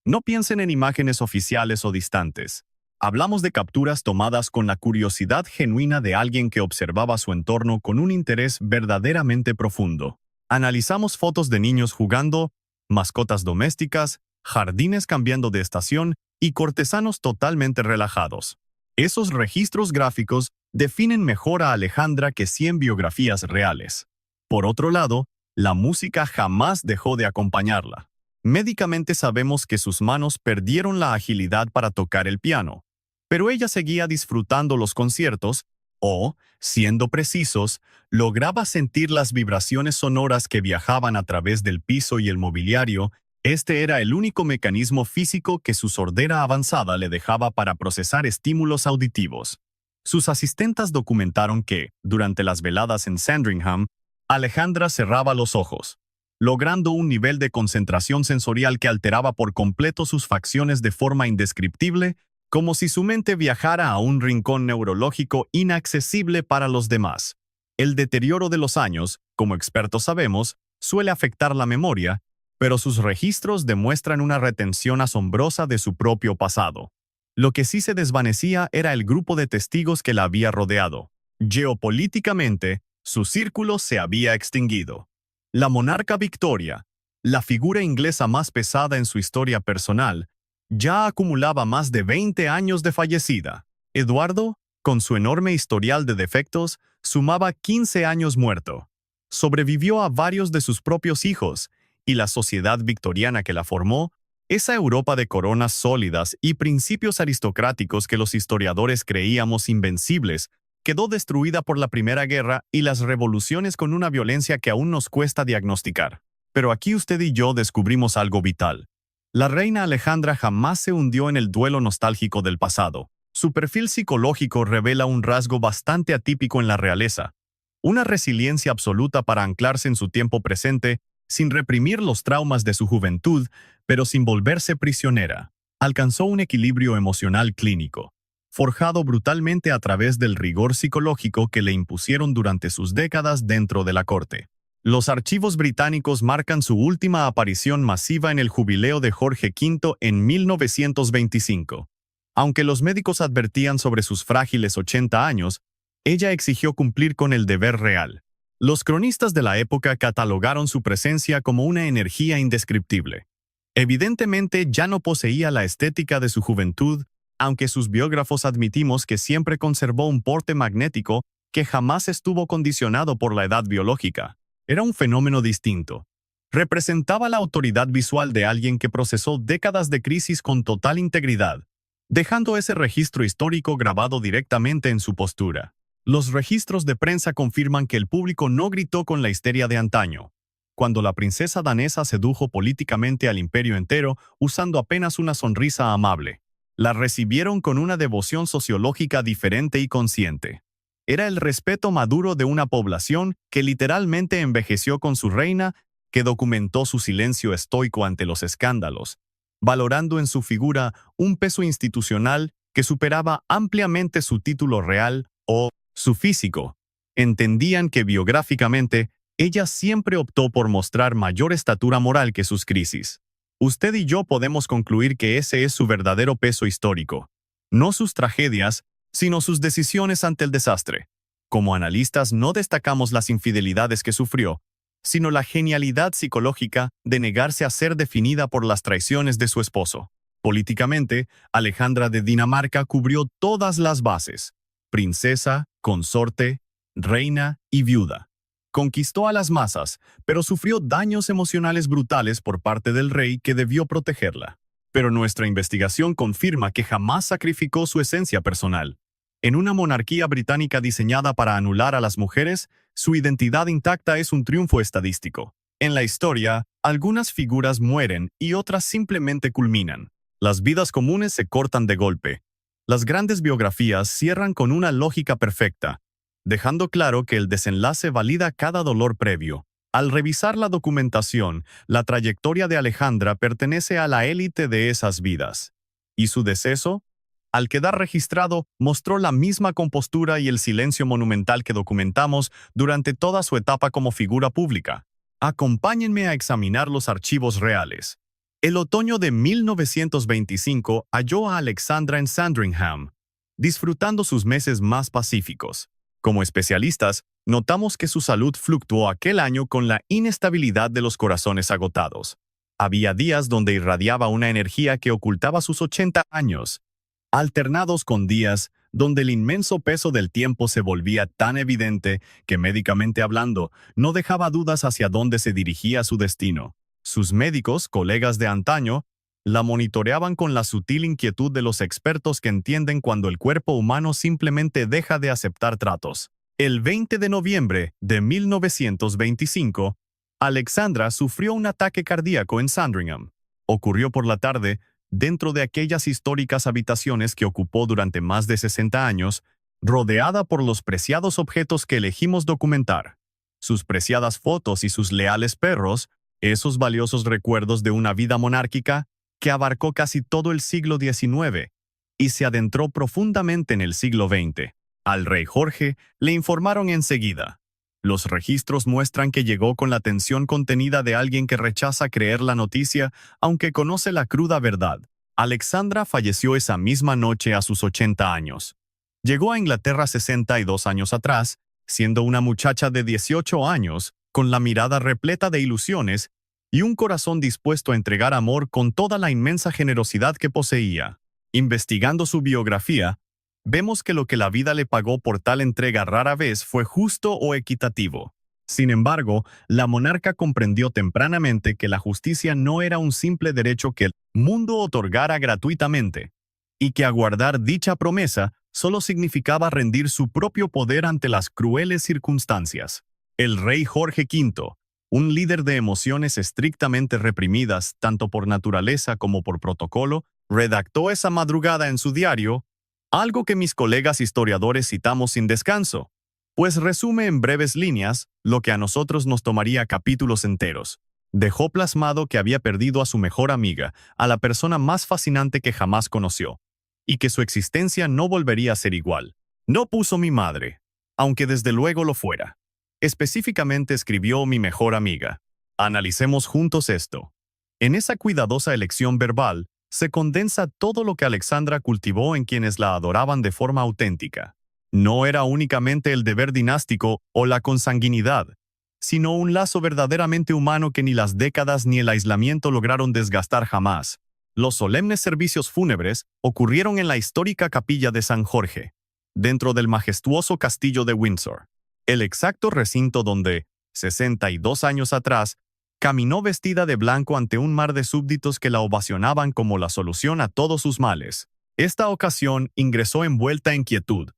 No piensen en imágenes oficiales o distantes. Hablamos de capturas tomadas con la curiosidad genuina de alguien que observaba su entorno con un interés verdaderamente profundo. Analizamos fotos de niños jugando, mascotas domésticas, jardines cambiando de estación y cortesanos totalmente relajados. Esos registros gráficos definen mejor a Alejandra que 100 biografías reales. Por otro lado, la música jamás dejó de acompañarla. Médicamente sabemos que sus manos perdieron la agilidad para tocar el piano, pero ella seguía disfrutando los conciertos o, siendo precisos, lograba sentir las vibraciones sonoras que viajaban a través del piso y el mobiliario. Este era el único mecanismo físico que su sordera avanzada le dejaba para procesar estímulos auditivos. Sus asistentas documentaron que, durante las veladas en Sandringham, Alejandra cerraba los ojos, logrando un nivel de concentración sensorial que alteraba por completo sus facciones de forma indescriptible, como si su mente viajara a un rincón neurológico inaccesible para los demás. El deterioro de los años, como expertos sabemos, suele afectar la memoria, pero sus registros demuestran una retención asombrosa de su propio pasado. Lo que sí se desvanecía era el grupo de testigos que la había rodeado. Geopolíticamente, su círculo se había extinguido. La monarca Victoria, la figura inglesa más pesada en su historia personal, ya acumulaba más de 20 años de fallecida. Eduardo, con su enorme historial de defectos, sumaba 15 años muerto. Sobrevivió a varios de sus propios hijos, y la sociedad victoriana que la formó, esa Europa de coronas sólidas y principios aristocráticos que los historiadores creíamos invencibles, quedó destruida por la Primera Guerra y las revoluciones con una violencia que aún nos cuesta diagnosticar. Pero aquí usted y yo descubrimos algo vital. La reina Alejandra jamás se hundió en el duelo nostálgico del pasado. Su perfil psicológico revela un rasgo bastante atípico en la realeza, una resiliencia absoluta para anclarse en su tiempo presente, sin reprimir los traumas de su juventud, pero sin volverse prisionera. Alcanzó un equilibrio emocional clínico, forjado brutalmente a través del rigor psicológico que le impusieron durante sus décadas dentro de la corte. Los archivos británicos marcan su última aparición masiva en el jubileo de Jorge V en 1925. Aunque los médicos advertían sobre sus frágiles 80 años, ella exigió cumplir con el deber real. Los cronistas de la época catalogaron su presencia como una energía indescriptible. Evidentemente ya no poseía la estética de su juventud, aunque sus biógrafos admitimos que siempre conservó un porte magnético que jamás estuvo condicionado por la edad biológica. Era un fenómeno distinto. Representaba la autoridad visual de alguien que procesó décadas de crisis con total integridad, dejando ese registro histórico grabado directamente en su postura. Los registros de prensa confirman que el público no gritó con la histeria de antaño, cuando la princesa danesa sedujo políticamente al imperio entero usando apenas una sonrisa amable. La recibieron con una devoción sociológica diferente y consciente. Era el respeto maduro de una población que literalmente envejeció con su reina, que documentó su silencio estoico ante los escándalos, valorando en su figura un peso institucional que superaba ampliamente su título real o su físico. Entendían que biográficamente ella siempre optó por mostrar mayor estatura moral que sus crisis. Usted y yo podemos concluir que ese es su verdadero peso histórico. No sus tragedias, sino sus decisiones ante el desastre. Como analistas no destacamos las infidelidades que sufrió, sino la genialidad psicológica de negarse a ser definida por las traiciones de su esposo. Políticamente, Alejandra de Dinamarca cubrió todas las bases: princesa, consorte, reina y viuda. Conquistó a las masas, pero sufrió daños emocionales brutales por parte del rey que debió protegerla. Pero nuestra investigación confirma que jamás sacrificó su esencia personal. En una monarquía británica diseñada para anular a las mujeres, su identidad intacta es un triunfo estadístico. En la historia, algunas figuras mueren y otras simplemente culminan. Las vidas comunes se cortan de golpe. Las grandes biografías cierran con una lógica perfecta, dejando claro que el desenlace valida cada dolor previo. Al revisar la documentación, la trayectoria de Alejandra pertenece a la élite de esas vidas. ¿Y su deceso? Al quedar registrado, mostró la misma compostura y el silencio monumental que documentamos durante toda su etapa como figura pública. Acompáñenme a examinar los archivos reales. El otoño de 1925 halló a Alexandra en Sandringham, disfrutando sus meses más pacíficos. Como especialistas, notamos que su salud fluctuó aquel año con la inestabilidad de los corazones agotados. Había días donde irradiaba una energía que ocultaba sus 80 años, alternados con días donde el inmenso peso del tiempo se volvía tan evidente que, médicamente hablando, no dejaba dudas hacia dónde se dirigía su destino. Sus médicos, colegas de antaño, la monitoreaban con la sutil inquietud de los expertos que entienden cuando el cuerpo humano simplemente deja de aceptar tratos. El 20 de noviembre de 1925, Alexandra sufrió un ataque cardíaco en Sandringham. Ocurrió por la tarde, dentro de aquellas históricas habitaciones que ocupó durante más de 60 años, rodeada por los preciados objetos que elegimos documentar. Sus preciadas fotos y sus leales perros, esos valiosos recuerdos de una vida monárquica que abarcó casi todo el siglo XIX y se adentró profundamente en el siglo XX. Al rey Jorge le informaron enseguida. Los registros muestran que llegó con la tensión contenida de alguien que rechaza creer la noticia, aunque conoce la cruda verdad. Alexandra falleció esa misma noche a sus 80 años. Llegó a Inglaterra 62 años atrás, siendo una muchacha de 18 años, con la mirada repleta de ilusiones y un corazón dispuesto a entregar amor con toda la inmensa generosidad que poseía. Investigando su biografía, vemos que lo que la vida le pagó por tal entrega rara vez fue justo o equitativo. Sin embargo, la monarca comprendió tempranamente que la justicia no era un simple derecho que el mundo otorgara gratuitamente, y que aguardar dicha promesa solo significaba rendir su propio poder ante las crueles circunstancias. El rey Jorge V, un líder de emociones estrictamente reprimidas tanto por naturaleza como por protocolo, redactó esa madrugada en su diario algo que mis colegas historiadores citamos sin descanso, pues resume en breves líneas lo que a nosotros nos tomaría capítulos enteros. Dejó plasmado que había perdido a su mejor amiga, a la persona más fascinante que jamás conoció, y que su existencia no volvería a ser igual. No puso mi madre, aunque desde luego lo fuera. Específicamente escribió mi mejor amiga. Analicemos juntos esto. En esa cuidadosa elección verbal, se condensa todo lo que Alexandra cultivó en quienes la adoraban de forma auténtica. No era únicamente el deber dinástico o la consanguinidad, sino un lazo verdaderamente humano que ni las décadas ni el aislamiento lograron desgastar jamás. Los solemnes servicios fúnebres ocurrieron en la histórica capilla de San Jorge, dentro del majestuoso castillo de Windsor, el exacto recinto donde, 62 años atrás, caminó vestida de blanco ante un mar de súbditos que la ovacionaban como la solución a todos sus males. Esta ocasión ingresó envuelta en quietud,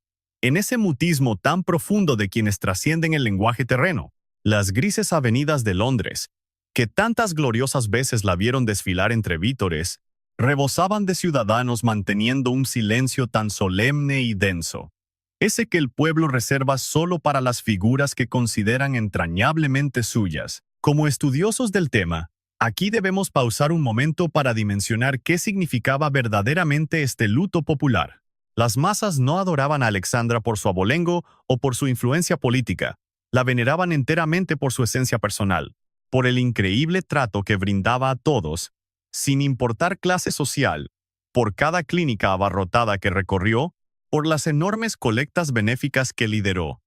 en ese mutismo tan profundo de quienes trascienden el lenguaje terreno. Las grises avenidas de Londres, que tantas gloriosas veces la vieron desfilar entre vítores, rebosaban de ciudadanos manteniendo un silencio tan solemne y denso, ese que el pueblo reserva solo para las figuras que consideran entrañablemente suyas. Como estudiosos del tema, Aquí debemos pausar un momento para dimensionar qué significaba verdaderamente este luto popular. Las masas no adoraban a Alexandra por su abolengo o por su influencia política. La veneraban enteramente por su esencia personal, por el increíble trato que brindaba a todos, sin importar clase social, por cada clínica abarrotada que recorrió, por las enormes colectas benéficas que lideró,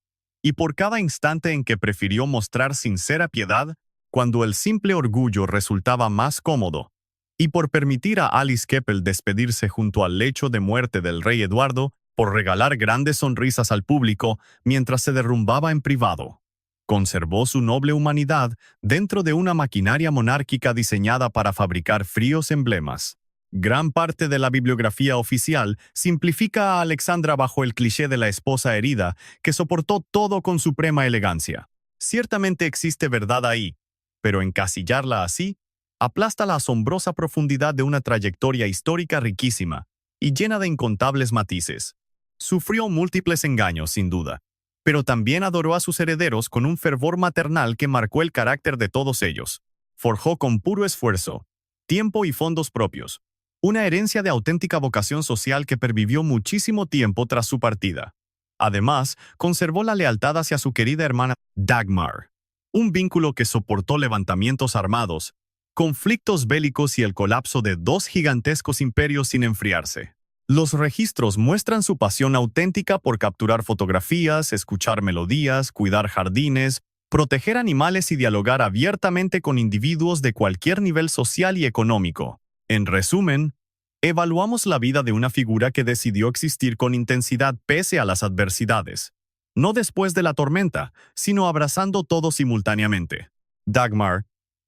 y por cada instante en que prefirió mostrar sincera piedad cuando el simple orgullo resultaba más cómodo, y por permitir a Alice Keppel despedirse junto al lecho de muerte del rey Eduardo, por regalar grandes sonrisas al público mientras se derrumbaba en privado. Conservó su noble humanidad dentro de una maquinaria monárquica diseñada para fabricar fríos emblemas. Gran parte de la bibliografía oficial simplifica a Alexandra bajo el cliché de la esposa herida que soportó todo con suprema elegancia. Ciertamente existe verdad ahí, pero encasillarla así aplasta la asombrosa profundidad de una trayectoria histórica riquísima y llena de incontables matices. Sufrió múltiples engaños, sin duda, pero también adoró a sus herederos con un fervor maternal que marcó el carácter de todos ellos. Forjó con puro esfuerzo, tiempo y fondos propios, una herencia de auténtica vocación social que pervivió muchísimo tiempo tras su partida. Además, conservó la lealtad hacia su querida hermana Dagmar, un vínculo que soportó levantamientos armados, conflictos bélicos y el colapso de dos gigantescos imperios sin enfriarse. Los registros muestran su pasión auténtica por capturar fotografías, escuchar melodías, cuidar jardines, proteger animales y dialogar abiertamente con individuos de cualquier nivel social y económico. En resumen, evaluamos la vida de una figura que decidió existir con intensidad pese a las adversidades. No después de la tormenta, sino abrazando todo simultáneamente. Dagmar,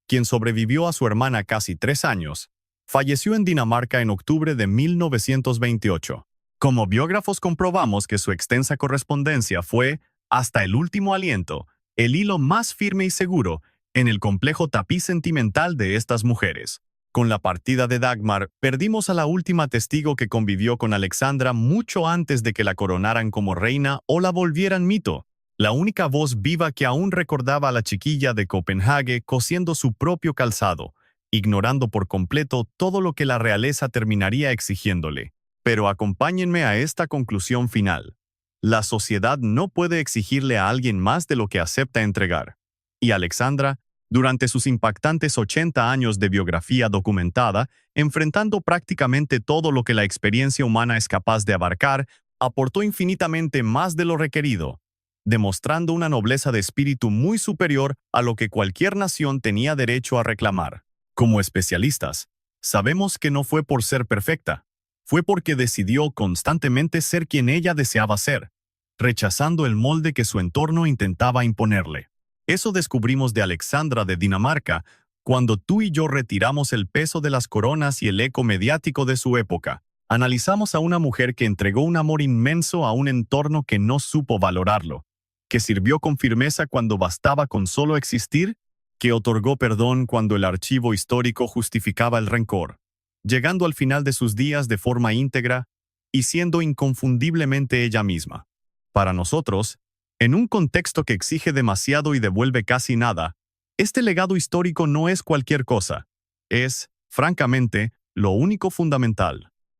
quien sobrevivió a su hermana casi 3 años, falleció en Dinamarca en octubre de 1928. Como biógrafos comprobamos que su extensa correspondencia fue, hasta el último aliento, el hilo más firme y seguro en el complejo tapiz sentimental de estas mujeres. Con la partida de Dagmar, perdimos a la última testigo que convivió con Alexandra mucho antes de que la coronaran como reina o la volvieran mito. La única voz viva que aún recordaba a la chiquilla de Copenhague cosiendo su propio calzado, ignorando por completo todo lo que la realeza terminaría exigiéndole. Pero acompáñenme a esta conclusión final. La sociedad no puede exigirle a alguien más de lo que acepta entregar. Y Alexandra, durante sus impactantes 80 años de biografía documentada, enfrentando prácticamente todo lo que la experiencia humana es capaz de abarcar, aportó infinitamente más de lo requerido, demostrando una nobleza de espíritu muy superior a lo que cualquier nación tenía derecho a reclamar. Como especialistas, sabemos que no fue por ser perfecta, fue porque decidió constantemente ser quien ella deseaba ser, rechazando el molde que su entorno intentaba imponerle. Eso descubrimos de Alexandra de Dinamarca cuando tú y yo retiramos el peso de las coronas y el eco mediático de su época. Analizamos a una mujer que entregó un amor inmenso a un entorno que no supo valorarlo, que sirvió con firmeza cuando bastaba con solo existir, que otorgó perdón cuando el archivo histórico justificaba el rencor, llegando al final de sus días de forma íntegra y siendo inconfundiblemente ella misma. Para nosotros, en un contexto que exige demasiado y devuelve casi nada, este legado histórico no es cualquier cosa, es, francamente, lo único fundamental.